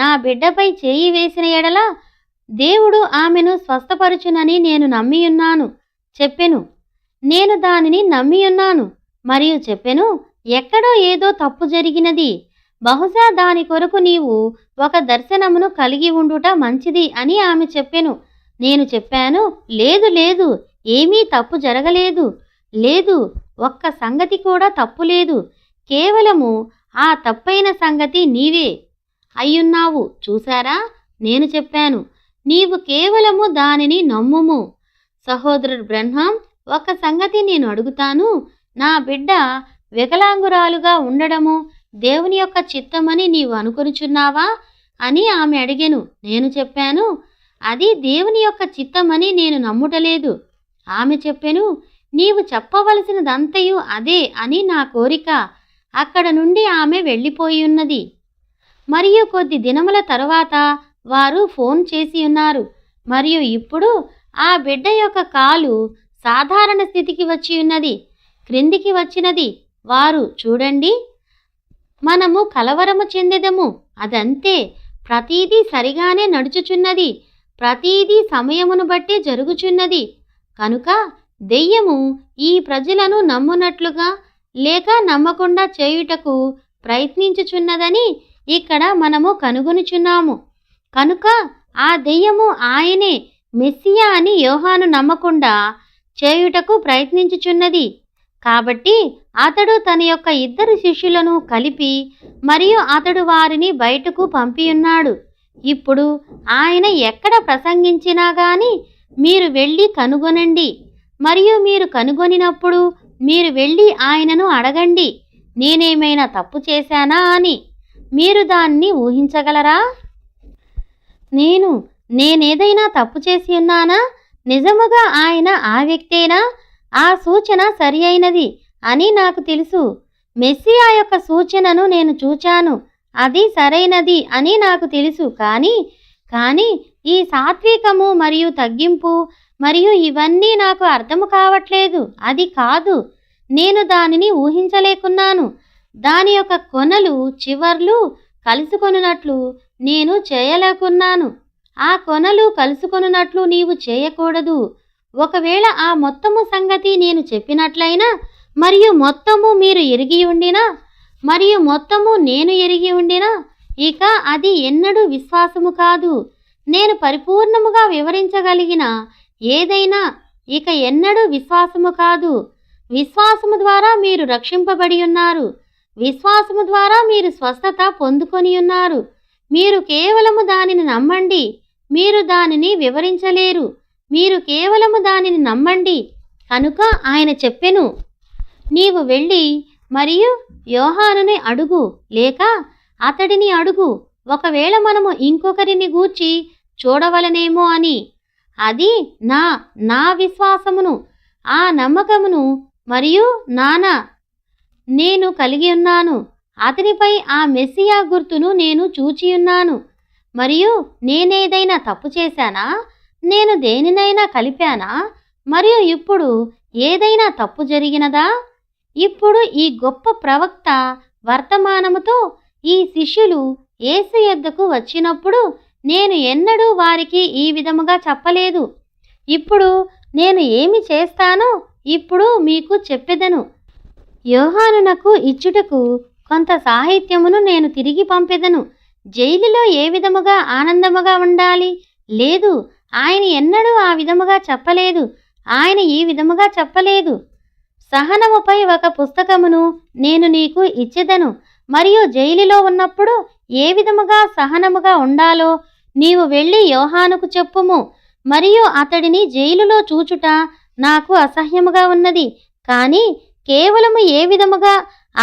నా బిడ్డపై చేయి వేసిన ఎడల దేవుడు ఆమెను స్వస్థపరచునని నేను నమ్మియున్నాను చెప్పెను. నేను దానిని నమ్మియున్నాను. మరియు చెప్పెను, ఎక్కడో ఏదో తప్పు జరిగినది. బహుశా దాని కొరకు నీవు ఒక దర్శనమును కలిగి ఉండుట మంచిది అని ఆమె చెప్పెను. నేను చెప్పాను, లేదు లేదు, ఏమీ తప్పు జరగలేదు, లేదు, ఒక్క సంగతి కూడా తప్పు లేదు. కేవలము ఆ తప్పైన సంగతి నీవే అయ్యున్నావు చూశారా. నేను చెప్పాను, నీవు కేవలము దానిని నమ్ముము. సహోదరుడు బ్రన్హాం, ఒక సంగతి నేను అడుగుతాను, నా బిడ్డ వికలాంగురాలుగా ఉండడము దేవుని యొక్క చిత్తమని నీవు అనుకొనుచున్నావా అని ఆమె అడిగెను. నేను చెప్పాను, అది దేవుని యొక్క చిత్తమని నేను నమ్ముటలేదు. ఆమె చెప్పెను, నీవు చెప్పవలసినదంతయు అదే అని నా కోరిక. అక్కడ నుండి ఆమె వెళ్ళిపోయి ఉన్నది. మరియు కొద్ది దినముల తరువాత వారు ఫోన్ చేసి ఉన్నారు. మరియు ఇప్పుడు ఆ బిడ్డ యొక్క కాలు సాధారణ స్థితికి వచ్చి ఉన్నది, క్రిందికి వచ్చినది. వారు, చూడండి, మనము కలవరము చెందెదము, అదంతే, ప్రతీదీ సరిగానే నడుచుచున్నది, ప్రతీదీ సమయమును బట్టి జరుగుచున్నది. కనుక దెయ్యము ఈ ప్రజలను నమ్మునట్లుగా లేక నమ్మకుండా చేయుటకు ప్రయత్నించుచున్నదని ఇక్కడ మనము కనుగొనుచున్నాము. కనుక ఆ దెయ్యము ఆయనే మెస్సియా అని యోహాను నమ్మకుండా చేయుటకు ప్రయత్నించుచున్నది. కాబట్టి అతడు తన యొక్క 2 శిష్యులను కలిపి మరియు అతడు వారిని బయటకు పంపియున్నాడు. ఇప్పుడు ఆయన ఎక్కడ ప్రసంగించినా గాని మీరు వెళ్ళి కనుగొనండి. మరియు మీరు కనుగొనినప్పుడు మీరు వెళ్ళి ఆయనను అడగండి, నేనేమైనా తప్పు చేశానా అని. మీరు దాన్ని ఊహించగలరా? నేనేదైనా తప్పు చేసి ఉన్నానా? నిజముగా ఆయన ఆ వ్యక్తేనా? ఆ సూచన సరి అయినది అని నాకు తెలుసు. మెస్సియా యొక్క సూచనను నేను చూచాను, అది సరైనది అని నాకు తెలుసు. కానీ ఈ సాత్వికము మరియు తగ్గింపు మరియు ఇవన్నీ నాకు అర్థము కావట్లేదు. అది కాదు, నేను దానిని ఊహించలేకున్నాను. దాని యొక్క కొనలు చివర్లు కలుసుకొనున్నట్లు నేను చేయలేకున్నాను. ఆ కొనలు కలుసుకొనున్నట్లు నీవు చేయకూడదు. ఒకవేళ ఆ మొత్తము సంగతి నేను చెప్పినట్లయినా మరియు మొత్తము మీరు ఎరిగి ఉండినా మరియు మొత్తము నేను ఎరిగి ఉండినా ఇక అది ఎన్నడూ విశ్వాసము కాదు. నేను పరిపూర్ణముగా వివరించగలిగిన ఏదైనా ఇక ఎన్నడూ విశ్వాసము కాదు. విశ్వాసము ద్వారా మీరు రక్షింపబడి ఉన్నారు. విశ్వాసము ద్వారా మీరు స్వస్థత పొందుకొని ఉన్నారు. మీరు కేవలము దానిని నమ్మండి. మీరు దానిని వివరించలేరు, మీరు కేవలము దానిని నమ్మండి. కనుక ఆయన చెప్పెను, నీవు వెళ్ళి మరియు యోహానుని అడుగు, లేక అతడిని అడుగు, ఒకవేళ మనము ఇంకొకరిని గూర్చి చూడవలనేమో అని. అది నా విశ్వాసమును, ఆ నమ్మకమును మరియు నేను కలిగి ఉన్నాను. అతనిపై ఆ మెస్సియా గుర్తును నేను చూచియున్నాను. మరియు నేనేదైనా తప్పు చేశానా? నేను దేనినైనా కలిపానా? మరియు ఇప్పుడు ఏదైనా తప్పు జరిగినదా? ఇప్పుడు ఈ గొప్ప ప్రవక్త వర్తమానముతో ఈ శిష్యులు యేసు యొద్దకు వచ్చినప్పుడు నేను ఎన్నడూ వారికి ఈ విధముగా చెప్పలేదు. ఇప్పుడు నేను ఏమి చేస్తానో ఇప్పుడు మీకు చెప్పెదను. యోహానునకు ఇచ్చుటకు కొంత సాహిత్యమును నేను తిరిగి పంపెదను. జైలులో ఏ విధముగా ఆనందముగా ఉండాలి? లేదు, ఆయన ఎన్నడూ ఆ విధముగా చెప్పలేదు. ఆయన ఈ విధముగా చెప్పలేదు. సహనముపై ఒక పుస్తకమును నేను నీకు ఇచ్చెదను, మరియు జైలులో ఉన్నప్పుడు ఏ విధముగా సహనముగా ఉండాలో నీవు వెళ్ళి యోహానుకు చెప్పుము. మరియు అతడిని జైలులో చూచుట నాకు అసహ్యముగా ఉన్నది, కానీ కేవలము ఏ విధముగా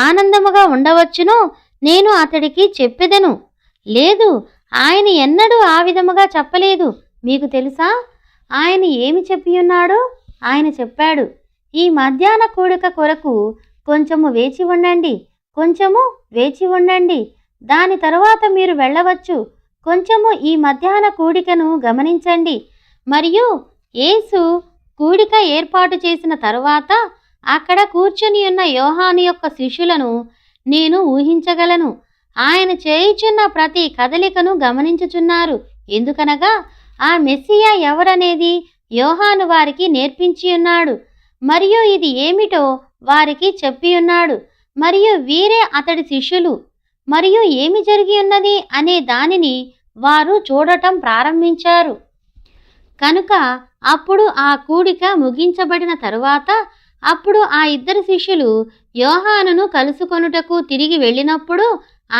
ఆనందముగా ఉండవచ్చునో నేను అతడికి చెప్పెదను. లేదు, ఆయన ఎన్నడూ ఆ విధముగా చెప్పలేదు. మీకు తెలుసా ఆయన ఏమి చెప్పియున్నాడో? ఆయన చెప్పాడు, ఈ మధ్యాహ్న కూడిక కొరకు కొంచెము వేచి ఉండండి, కొంచెము వేచి ఉండండి, దాని తరువాత మీరు వెళ్ళవచ్చు. కొంచెము ఈ మధ్యాహ్న కూడికను గమనించండి. మరియు యేసు కూడిక ఏర్పాటు చేసిన తరువాత అక్కడ కూర్చుని ఉన్న యోహాను యొక్క శిష్యులను నేను ఊహించగలను. ఆయన చేయుచున్న ప్రతి కదలికను గమనించుచున్నారు. ఎందుకనగా ఆ మెస్సియా ఎవరనేది యోహాను వారికి నేర్పించియున్నాడు, మరియు ఇది ఏమిటో వారికి చెప్పియున్నాడు. మరియు వీరే అతడి శిష్యులు. మరియు ఏమి జరిగి ఉన్నది అనే దానిని వారు చూడటం ప్రారంభించారు. కనుక అప్పుడు ఆ కూడిక ముగించబడిన తరువాత అప్పుడు ఆ ఇద్దరు శిష్యులు యోహానును కలుసుకొనుటకు తిరిగి వెళ్ళినప్పుడు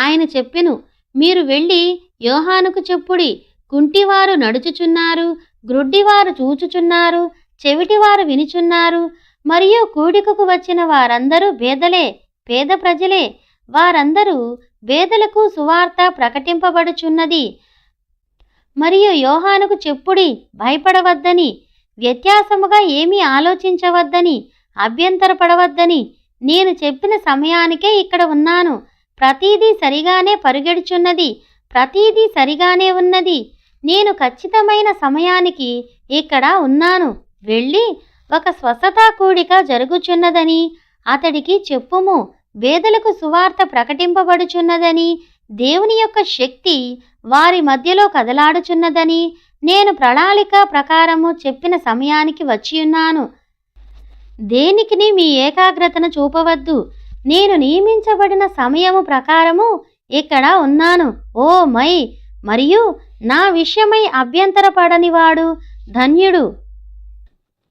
ఆయన చెప్పెను, మీరు వెళ్ళి యోహానుకు చెప్పుడి, కుంటివారు నడుచుచున్నారు, గ్రుడ్డివారు చూచుచున్నారు, చెవిటివారు వినుచున్నారు, మరియు కూడికకు వచ్చిన వారందరూ బేదలే, పేద ప్రజలే. వారందరూ బేదలకు సువార్త ప్రకటింపబడుచున్నది. మరియు యోహానుకు చెప్పుడి, భయపడవద్దని, వ్యత్యాసముగా ఏమీ ఆలోచించవద్దని, అభ్యంతరపడవద్దని. నేను చెప్పిన సమయానికే ఇక్కడ ఉన్నాను. ప్రతీదీ సరిగానే పరుగెడుచున్నది, ప్రతీదీ సరిగానే ఉన్నది. నేను ఖచ్చితమైన సమయానికి ఇక్కడ ఉన్నాను. వెళ్ళి ఒక స్వస్థతా కూడిక జరుగుచున్నదని అతడికి చెప్పుము. బేదలకు సువార్త ప్రకటింపబడుచున్నదని, దేవుని యొక్క శక్తి వారి మధ్యలో కదలాడుచున్నదని నేను ప్రణాళిక ప్రకారము చెప్పిన సమయానికి వచ్చియున్నాను. దేనికిని మీ ఏకాగ్రతను చూపవద్దు. నేను నియమించబడిన సమయము ప్రకారము ఇక్కడ ఉన్నాను. ఓ మై, మరియు నా విషయమై అభ్యంతరపడనివాడు ధన్యుడు.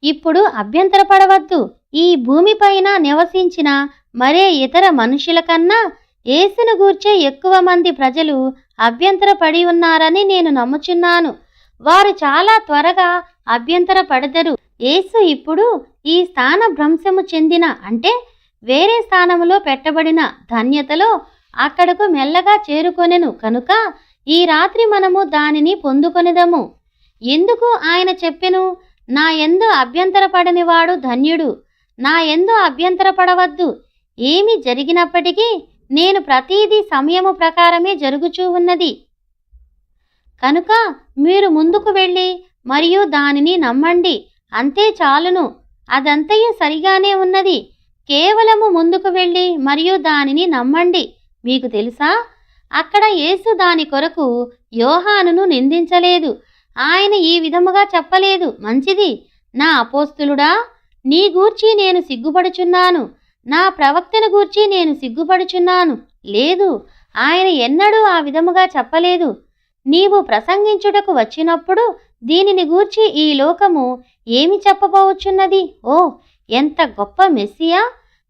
ఇప్పుడు అభ్యంతరపడవద్దు. ఈ భూమిపైన నివసించిన మరే ఇతర మనుషుల కన్నా యేసును గూర్చే ఎక్కువ మంది ప్రజలు అభ్యంతరపడి ఉన్నారని నేను నమ్ముచున్నాను. వారు చాలా త్వరగా అభ్యంతరపడెదరు. యేసు ఇప్పుడు ఈ స్థాన భ్రంశము చెందిన, అంటే వేరే స్థానములో పెట్టబడిన ధన్యతలో అక్కడకు మెల్లగా చేరుకొనెను. కనుక ఈ రాత్రి మనము దానిని పొందుకొనిదము. ఎందుకు ఆయన చెప్పెను, నా యందు అభ్యంతరపడనివాడు ధన్యుడు. నా యందు అభ్యంతరపడవద్దు. ఏమి జరిగినప్పటికీ నేను ప్రతీదీ సమయము ప్రకారమే జరుగుచూ ఉన్నది. కనుక మీరు ముందుకు వెళ్ళి మరియు దానిని నమ్మండి, అంతే చాలును. అదంతయు సరిగానే ఉన్నది. కేవలము ముందుకు వెళ్ళి మరియు దానిని నమ్మండి. మీకు తెలుసా, అక్కడ యేసు దాని కొరకు యోహానును నిందించలేదు. ఆయన ఈ విధముగా చెప్పలేదు, మంచిది నా అపోస్తులుడా, నీ గూర్చి నేను సిగ్గుపడుచున్నాను, నా ప్రవక్తను గూర్చి నేను సిగ్గుపడుచున్నాను. లేదు, ఆయన ఎన్నడూ ఆ విధముగా చెప్పలేదు. నీవు ప్రసంగించుటకు వచ్చినప్పుడు దీనిని గూర్చి ఈ లోకము ఏమి చెప్పబోచున్నది? ఓ, ఎంత గొప్ప మెస్సియా!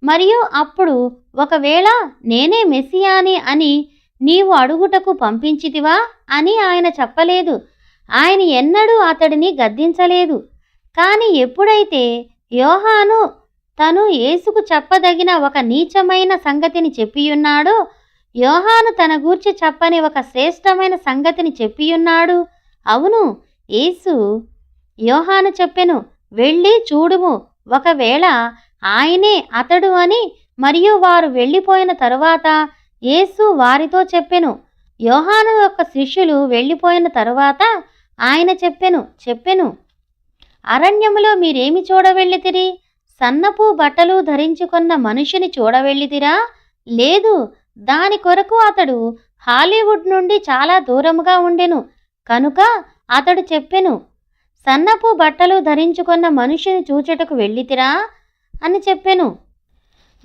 మరియు అప్పుడు ఒకవేళ నేనే మెస్సియాని అని నీవు అడుగుటకు పంపించితివా అని ఆయన చెప్పలేదు. ఆయన ఎన్నడూ అతడిని గద్దించలేదు. కానీ ఎప్పుడైతే యోహాను తను యేసుకు చెప్పదగిన ఒక నీచమైన సంగతిని చెప్పియున్నాడో, యోహాను తన గూర్చి చెప్పని ఒక శ్రేష్టమైన సంగతిని చెప్పియున్నాడు. అవును, యేసు యోహాను చెప్పెను, వెళ్ళి చూడుము, ఒకవేళ ఆయనే అతడు అని. మరియు వారు వెళ్ళిపోయిన తరువాత యేసు వారితో చెప్పెను. యోహాను యొక్క శిష్యులు వెళ్ళిపోయిన తరువాత ఆయన చెప్పెను, అరణ్యములో మీరేమి చూడవెళ్ళితిరి? సన్నపు బట్టలు ధరించుకున్న మనిషిని చూడవెళ్ళితిరా? లేదు, దాని కొరకు అతడు హాలీవుడ్ నుండి చాలా దూరముగా ఉండెను కనుక అతడు చెప్పెను, సన్నపు బట్టలు ధరించుకున్న మనిషిని చూచుటకు వెళ్ళితిరా అని చెప్పెను.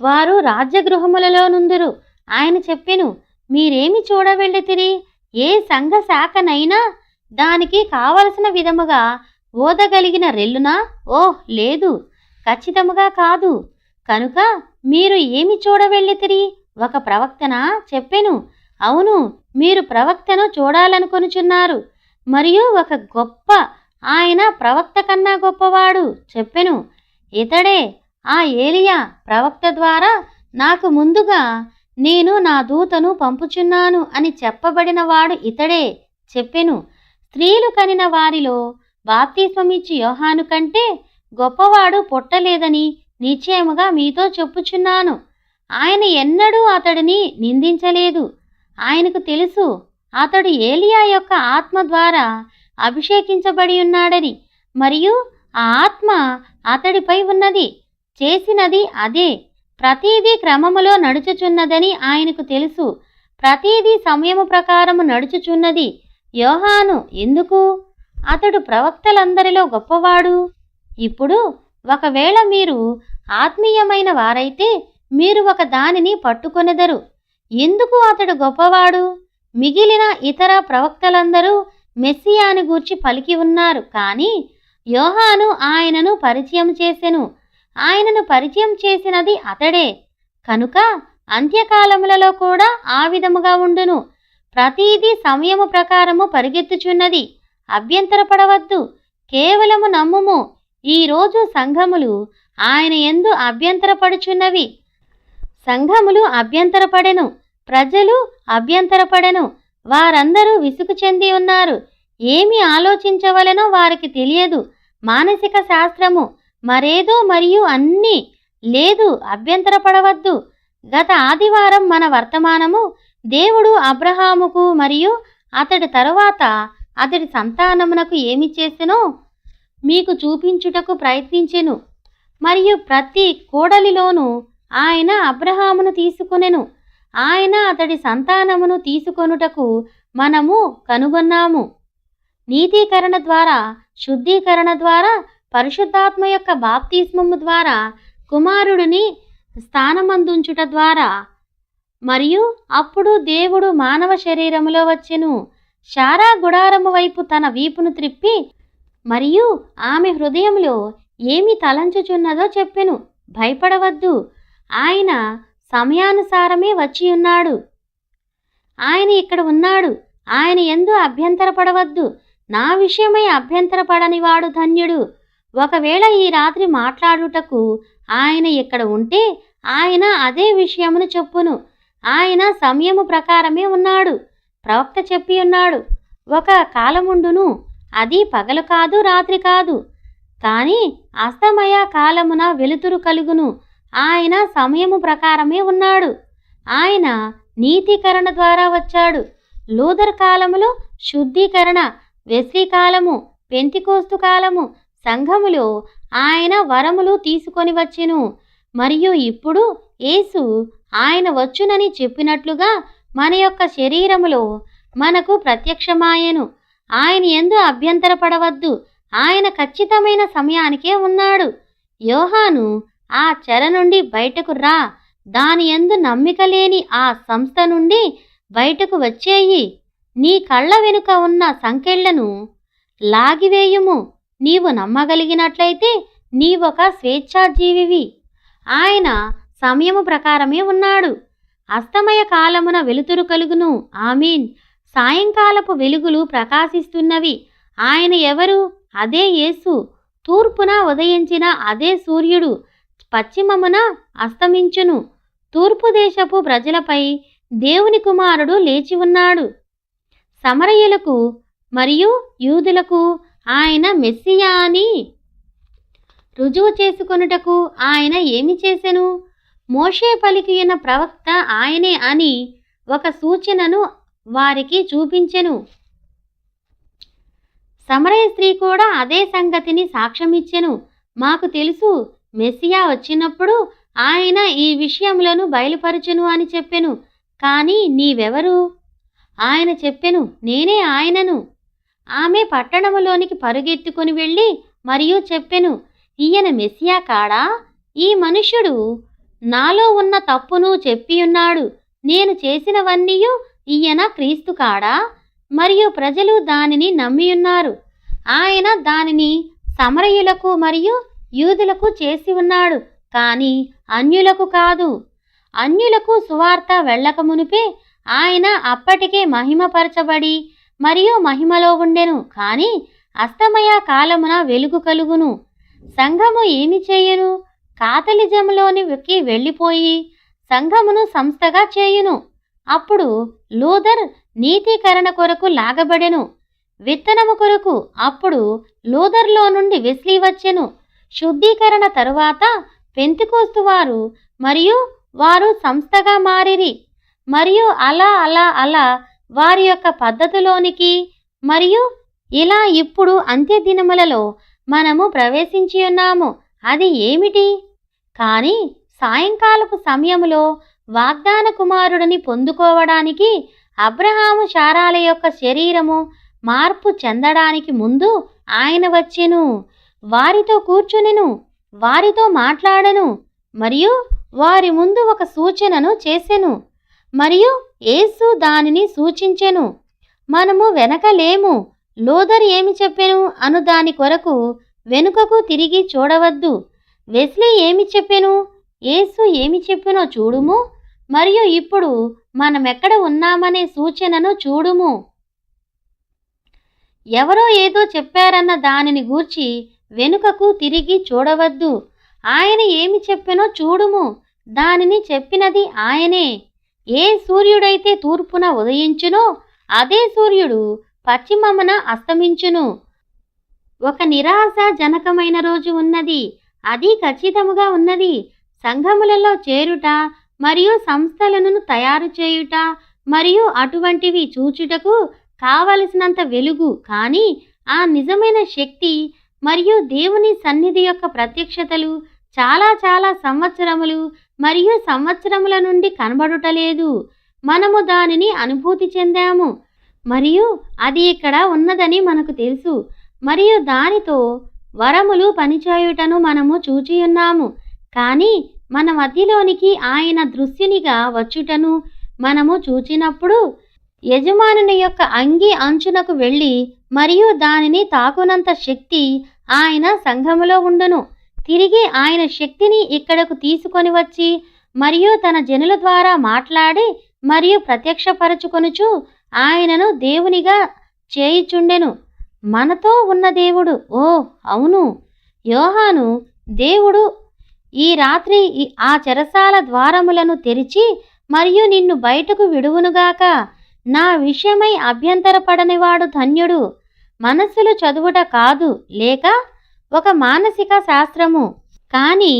వారు రాజ్యగృహములలో నుందురు. ఆయన చెప్పెను, మీరేమి చూడవెళ్ళితిరి? ఏ సంఘ శాఖనైనా దానికి కావలసిన విధముగా ఓదగలిగిన రెల్లునా? ఓహ్ లేదు, ఖచ్చితముగా కాదు. కనుక మీరు ఏమి చూడవెళ్ళితిరి? ఒక ప్రవక్తనా? చెప్పెను, అవును, మీరు ప్రవక్తను చూడాలనుకొనుచున్నారు, మరియు ఒక గొప్ప, ఆయన ప్రవక్త కన్నా గొప్పవాడు. చెప్పెను, ఇతడే ఆ ఏలియా ప్రవక్త ద్వారా నాకు ముందుగా నేను నా దూతను పంపుచున్నాను అని చెప్పబడిన వాడు ఇతడే. చెప్పెను, స్త్రీలు కనిన వారిలో బాప్తిస్మమిచ్చి యోహాను కంటే గొప్పవాడు పుట్టలేదని నిశ్చయముగా మీతో చెప్పుచున్నాను. ఆయన ఎన్నడూ అతడిని నిందించలేదు. ఆయనకు తెలుసు అతడు ఏలియా యొక్క ఆత్మ ద్వారా అభిషేకించబడి ఉన్నాడని, మరియు ఆ ఆత్మ అతడిపై ఉన్నది, చేసినది అదే, ప్రతీదీ క్రమములో నడుచుచున్నదని ఆయనకు తెలుసు, ప్రతీదీ సమయము ప్రకారము నడుచుచున్నది. యోహాను ఎందుకు? అతడు ప్రవక్తలందరిలో గొప్పవాడు. ఇప్పుడు ఒకవేళ మీరు ఆత్మీయమైన వారైతే మీరు ఒక దానిని పట్టుకొనెదరు. ఎందుకు అతడు గొప్పవాడు? మిగిలిన ఇతర ప్రవక్తలందరూ మెస్సియాను గూర్చి పలికి ఉన్నారు, కానీ యోహాను ఆయనను పరిచయం చేసెను. ఆయనను పరిచయం చేసినది అతడే. కనుక అంత్యకాలములలో కూడా ఆ విధముగా ఉండును. ప్రతీదీ సమయము ప్రకారము పరిగెత్తుచున్నది. అభ్యంతరపడవద్దు, కేవలము నమ్ముము. ఈరోజు సంఘములు ఆయన యందు అభ్యంతరపడుచున్నవి. సంఘములు అభ్యంతరపడెను, ప్రజలు అభ్యంతరపడెను. వారందరూ విసుగు చెంది ఉన్నారు. ఏమి ఆలోచించవలెనో వారికి తెలియదు. మానసిక శాస్త్రము మరేదో మరియు అన్నీ లేదు. అభ్యంతరపడవద్దు. గత ఆదివారం మన వర్తమానము దేవుడు అబ్రహాముకు మరియు అతడి తరువాత అతడి సంతానమునకు ఏమి చేసెనో మీకు చూపించుటకు ప్రయత్నించెను. మరియు ప్రతి కోడలిలోనూ ఆయన అబ్రహామును తీసుకొనెను. ఆయన అతడి సంతానమును తీసుకొనుటకు మనము కనుగొన్నాము. నీతీకరణ ద్వారా, శుద్ధీకరణ ద్వారా, పరిశుద్ధాత్మ యొక్క బాప్తిస్మము ద్వారా, కుమారుడిని స్థానమందుంచుట ద్వారా. మరియు అప్పుడు దేవుడు మానవ శరీరములో వచ్చెను. శారా గుడారము వైపు తన వీపును త్రిప్పి మరియు ఆమె హృదయంలో ఏమి తలంచుచున్నదో చెప్పెను. భయపడవద్దు, ఆయన సమయానుసారమే వచ్చి ఉన్నాడు. ఆయన ఇక్కడ ఉన్నాడు. ఆయన యందు అభ్యంతరపడవద్దు. నా విషయమై అభ్యంతరపడని వాడు ధన్యుడు. ఒకవేళ ఈ రాత్రి మాట్లాడుటకు ఆయన ఇక్కడ ఉంటే ఆయన అదే విషయమును చెప్పును. ఆయన సమయము ప్రకారమే ఉన్నాడు. ప్రవక్త చెప్పి ఉన్నాడు, ఒక కాలముండును, అది పగలు కాదు, రాత్రి కాదు, కానీ అస్తమయ కాలమున వెలుతురు కలుగును. ఆయన సమయము ప్రకారమే ఉన్నాడు. ఆయన నీతీకరణ ద్వారా వచ్చాడు. లూథర్ కాలములో శుద్ధీకరణ, వెస్లీ కాలము, పెంతికోస్తు కాలము సంఘములో ఆయన వరములు తీసుకొని వచ్చెను. మరియు ఇప్పుడు యేసు ఆయన వచ్చునని చెప్పినట్లుగా మన యొక్క శరీరములో మనకు ప్రత్యక్షమాయెను. ఆయన యందు అభ్యంతరపడవద్దు. ఆయన ఖచ్చితమైన సమయానికే ఉన్నాడు. యోహాను, ఆ చెర నుండి బయటకు రా, దాని యందు నమ్మిక లేని ఆ సంస్థ నుండి బయటకు వచ్చేయి. నీ కళ్ళ వెనుక ఉన్న సంకెళ్లను లాగివేయుము. నీవు నమ్మగలిగినట్లయితే నీవొక స్వేచ్ఛాజీవివి. ఆయన సమయము ప్రకారమే ఉన్నాడు. అస్తమయ కాలమున వెలుతురు కలుగును. ఆమీన్. సాయంకాలపు వెలుగులు ప్రకాశిస్తున్నవి. ఆయన ఎవరు? అదే యేసు. తూర్పున ఉదయించిన అదే సూర్యుడు పశ్చిమమున అస్తమించును. తూర్పు దేశపు ప్రజలపై దేవుని కుమారుడు లేచి ఉన్నాడు. సమరయులకు మరియు యూదులకు ఆయన మెస్సియా అని రుజువు చేసుకొనుటకు ఆయన ఏమి చేసెను? మోషే పలికిన ప్రవక్త ఆయనే అని ఒక సూచనను వారికి చూపించెను. సమరయ స్త్రీ కూడా అదే సంగతిని సాక్ష్యమిచ్చెను. మాకు తెలుసు, మెస్సియా వచ్చినప్పుడు ఆయన ఈ విషయములను బయలుపరచును అని చెప్పెను. కాని నీవెవరు? ఆయన చెప్పెను, నేనే ఆయనను. ఆమె పట్టణములోనికి పరుగెత్తుకుని వెళ్ళి మరియు చెప్పెను, ఈయన మెస్సియా కాడా? ఈ మనుష్యుడు నాలో ఉన్న తప్పును చెప్పియున్నాడు. నేను చేసినవన్నీయు ఈయన క్రీస్తు కాడా? మరియు ప్రజలు దానిని నమ్మియున్నారు. ఆయన దానిని సమరయులకు మరియు యూదులకు చేసి ఉన్నాడు, కాని అన్యులకు కాదు. అన్యులకు సువార్త వెళ్ళక మునిపే ఆయన అప్పటికే మహిమపరచబడి మరియు మహిమలో ఉండెను. కాని అస్తమయ కాలమున వెలుగు కలుగును. సంఘము ఏమి చేయును? కాథలిజంలోనికి వెళ్ళిపోయి సంఘమును సంస్థగా చేయును. అప్పుడు లూథర్ నీతీకరణ కొరకు లాగబడెను, విత్తనము కొరకు. అప్పుడు లూథర్లో నుండి వెస్లీ వచ్చెను. శుద్ధీకరణ తరువాత పెంతెకోస్తు వారు మరియు వారు సంస్థగా మారిరి. మరియు అలా వారి యొక్క పద్ధతిలోనికి. మరియు ఇలా ఇప్పుడు అంత్యదినములలో మనము ప్రవేశించి ఉన్నాము. అది ఏమిటి? కానీ సాయంకాలపు సమయములో వాగ్దాన కుమారుడిని పొందుకోవడానికి అబ్రహాము శారాల యొక్క శరీరము మార్పు చెందడానికి ముందు ఆయన వచ్చెను, వారితో కూర్చునెను, వారితో మాట్లాడెను మరియు వారి ముందు ఒక సూచనను చేసెను. మరియు యేసు దానిని సూచించెను. మనము వెనకలేము. లూథర్ ఏమి చెప్పెను అను దాని కొరకు వెనుకకు తిరిగి చూడవద్దు. వెస్లీ ఏమి చెప్పెను, యేసు ఏమి చెప్పెనో చూడుము. మరియు ఇప్పుడు మనమెక్కడ ఉన్నామనే సూచనను చూడుము. ఎవరో ఏదో చెప్పారన్న దానిని గూర్చి వెనుకకు తిరిగి చూడవద్దు. ఆయన ఏమి చెప్పెనో చూడుము. దానిని చెప్పినది ఆయనే. ఏ సూర్యుడైతే తూర్పున ఉదయించునో అదే సూర్యుడు పశ్చిమమున అస్తమించును. ఒక నిరాశాజనకమైన రోజు ఉన్నది. అది ఖచ్చితముగా ఉన్నది. సంఘములలో చేరుట మరియు సంస్థలను తయారు చేయుట మరియు అటువంటివి చూచుటకు కావలసినంత వెలుగు, కానీ ఆ నిజమైన శక్తి మరియు దేవుని సన్నిధి యొక్క ప్రత్యక్షతలు చాలా సంవత్సరములు మరియు సంవత్సరముల నుండి కనబడుటలేదు. మనము దానిని అనుభూతి చెందాము మరియు అది ఇక్కడ ఉన్నదని మనకు తెలుసు. మరియు దానితో వరములు పనిచేయుటను మనము చూచియున్నాము. కానీ మన మధ్యలోనికి ఆయన దృశ్యునిగా వచ్చుటను మనము చూచినప్పుడు యజమానుని యొక్క అంగీ అంచునకు వెళ్ళి మరియు దానిని తాకునంత శక్తి ఆయన సంఘములో ఉండును. తిరిగి ఆయన శక్తిని ఇక్కడకు తీసుకొని వచ్చి మరియు తన జనుల ద్వారా మాట్లాడి మరియు ప్రత్యక్షపరచుకొనుచు ఆయనను దేవునిగా చేయుచుండెను. మనతో ఉన్న దేవుడు. ఓ అవును, యోహాను, దేవుడు ఈ రాత్రి ఆ చెరసాల ద్వారములను తెరిచి మరియు నిన్ను బయటకు విడువునుగాక. నా విషయమై అభ్యంతరపడనివాడు ధన్యుడు. మనస్సులు చదువుట కాదు, లేక ఒక మానసిక శాస్త్రము, కానీ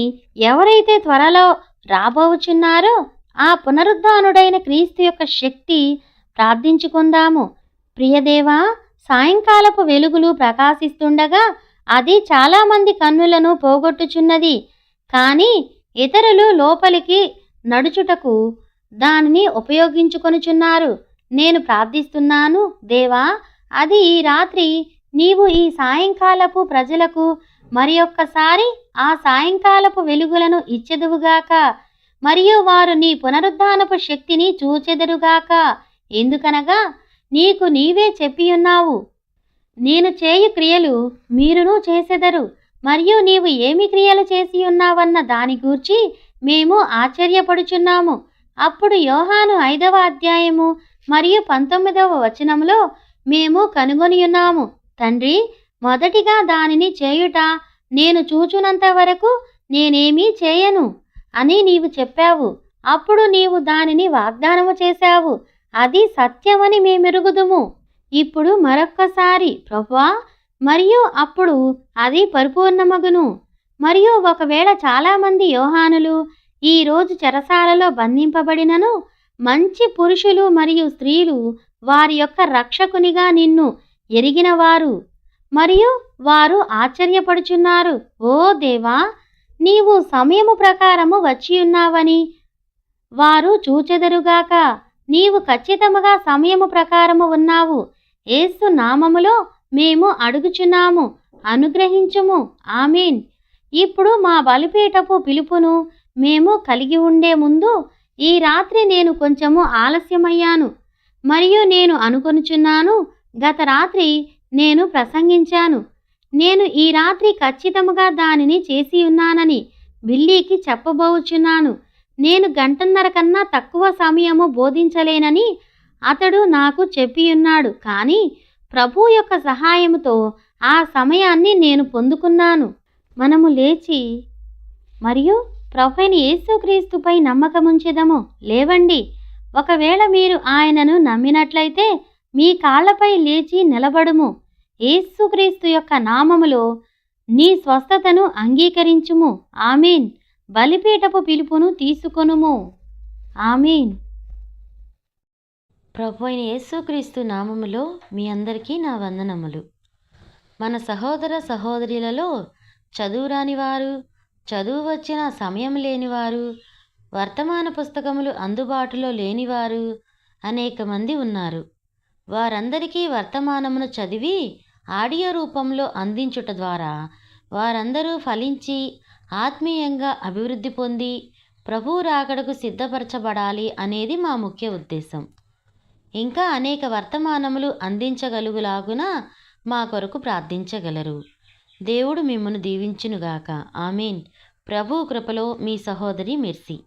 ఎవరైతే త్వరలో రాబోచున్నారో ఆ పునరుద్ధానుడైన క్రీస్తు యొక్క శక్తి. ప్రార్థించుకుందాము. ప్రియదేవా, సాయంకాలపు వెలుగులు ప్రకాశిస్తుండగా అది చాలామంది కన్నులను పోగొట్టుచున్నది. కానీ ఇతరులు లోపలికి నడుచుటకు దానిని ఉపయోగించుకొనుచున్నారు. నేను ప్రార్థిస్తున్నాను దేవా, అది ఈ రాత్రి నీవు ఈ సాయంకాలపు ప్రజలకు మరి ఒక్కసారి ఆ సాయంకాలపు వెలుగులను ఇచ్చెదవుగాక. మరియు వారు నీ పునరుద్ధానపు శక్తిని చూచెదరుగాక. ఎందుకనగా నీకు నీవే చెప్పియున్నావు, నేను చేయు క్రియలు మీరును చేసెదరు. మరియు నీవు ఏమి క్రియలు చేసి ఉన్నావన్న దాని గూర్చి మేము ఆశ్చర్యపడుచున్నాము. అప్పుడు యోహాను 5వ అధ్యాయము మరియు 19వ వచనంలో మేము కనుగొనియున్నాము, తండ్రి, మొదటిగా దానిని చేయుట నేను చూచునంత వరకు నేనేమీ చేయను అని నీవు చెప్పావు. అప్పుడు నీవు దానిని వాగ్దానము చేశావు. అది సత్యమని మేమెరుగుదుము. ఇప్పుడు మరొక్కసారి ప్రభువా, మరియు అప్పుడు అది పరిపూర్ణమగును. మరియు ఒకవేళ చాలామంది యోహానులు ఈ రోజు చెరసాలలో బంధింపబడినను మంచి పురుషులు మరియు స్త్రీలు వారి యొక్క రక్షకునిగా నిన్ను ఎరిగినవారు మరియు వారు ఆశ్చర్యపడుచున్నారు. ఓ దేవా, నీవు సమయము ప్రకారము వచ్చియున్నావని వారు చూచెదరుగాక. నీవు ఖచ్చితముగా సమయము ప్రకారము ఉన్నావు. యేసు నామములో మేము అడుగుచున్నాము, అనుగ్రహించుము. ఆమేన్. ఇప్పుడు మా బలిపీఠపు పిలుపును మేము కలిగి ఉండే ముందు ఈ రాత్రి నేను కొంచెము ఆలస్యమయ్యాను. మరియు నేను అనుకొనుచున్నాను, గత రాత్రి నేను ప్రసంగించాను. నేను ఈ రాత్రి ఖచ్చితముగా దానిని చేసి ఉన్నానని బిల్లీకి చెప్పబోచున్నాను. నేను గంటన్నర కన్నా తక్కువ సమయము బోధించలేనని అతడు నాకు చెప్పియున్నాడు. కానీ ప్రభు యొక్క సహాయముతో ఆ సమయాన్ని నేను పొందుకున్నాను. మనము లేచి మరియు ప్రభువైన యేసుక్రీస్తుపై నమ్మకముంచెదము. లేవండి. ఒకవేళ మీరు ఆయనను నమ్మినట్లయితే మీ కాళ్లపై లేచి నిలబడుము. యేసుక్రీస్తు యొక్క నామములో నీ స్వస్థతను అంగీకరించుము. ఆమేన్. బలిపీఠపు పిలుపును తీసుకొనుము. ఆమేన్. ప్రభువైన యేసుక్రీస్తు నామములో మీ అందరికీ నా వందనములు. మన సహోదర సహోదరులలో చదువురాని వారు, చదువు వచ్చిన సమయం లేనివారు, వర్తమాన పుస్తకములు అందుబాటులో లేనివారు అనేక మంది ఉన్నారు. వారందరికీ వర్తమానమును చదివి ఆడియో రూపంలో అందించుట ద్వారా వారందరూ ఫలించి ఆత్మీయంగా అభివృద్ధి పొంది ప్రభువు రాకడకు సిద్ధపరచబడాలి అనేది మా ముఖ్య ఉద్దేశం. ఇంకా అనేక వర్తమానములు అందించగలుగులాగున మా కొరకు ప్రార్థించగలరు. దేవుడు మిమ్మును దీవించునుగాక. ఆమేన్. ప్రభు కృపలో మీ సహోదరి మెర్సీ.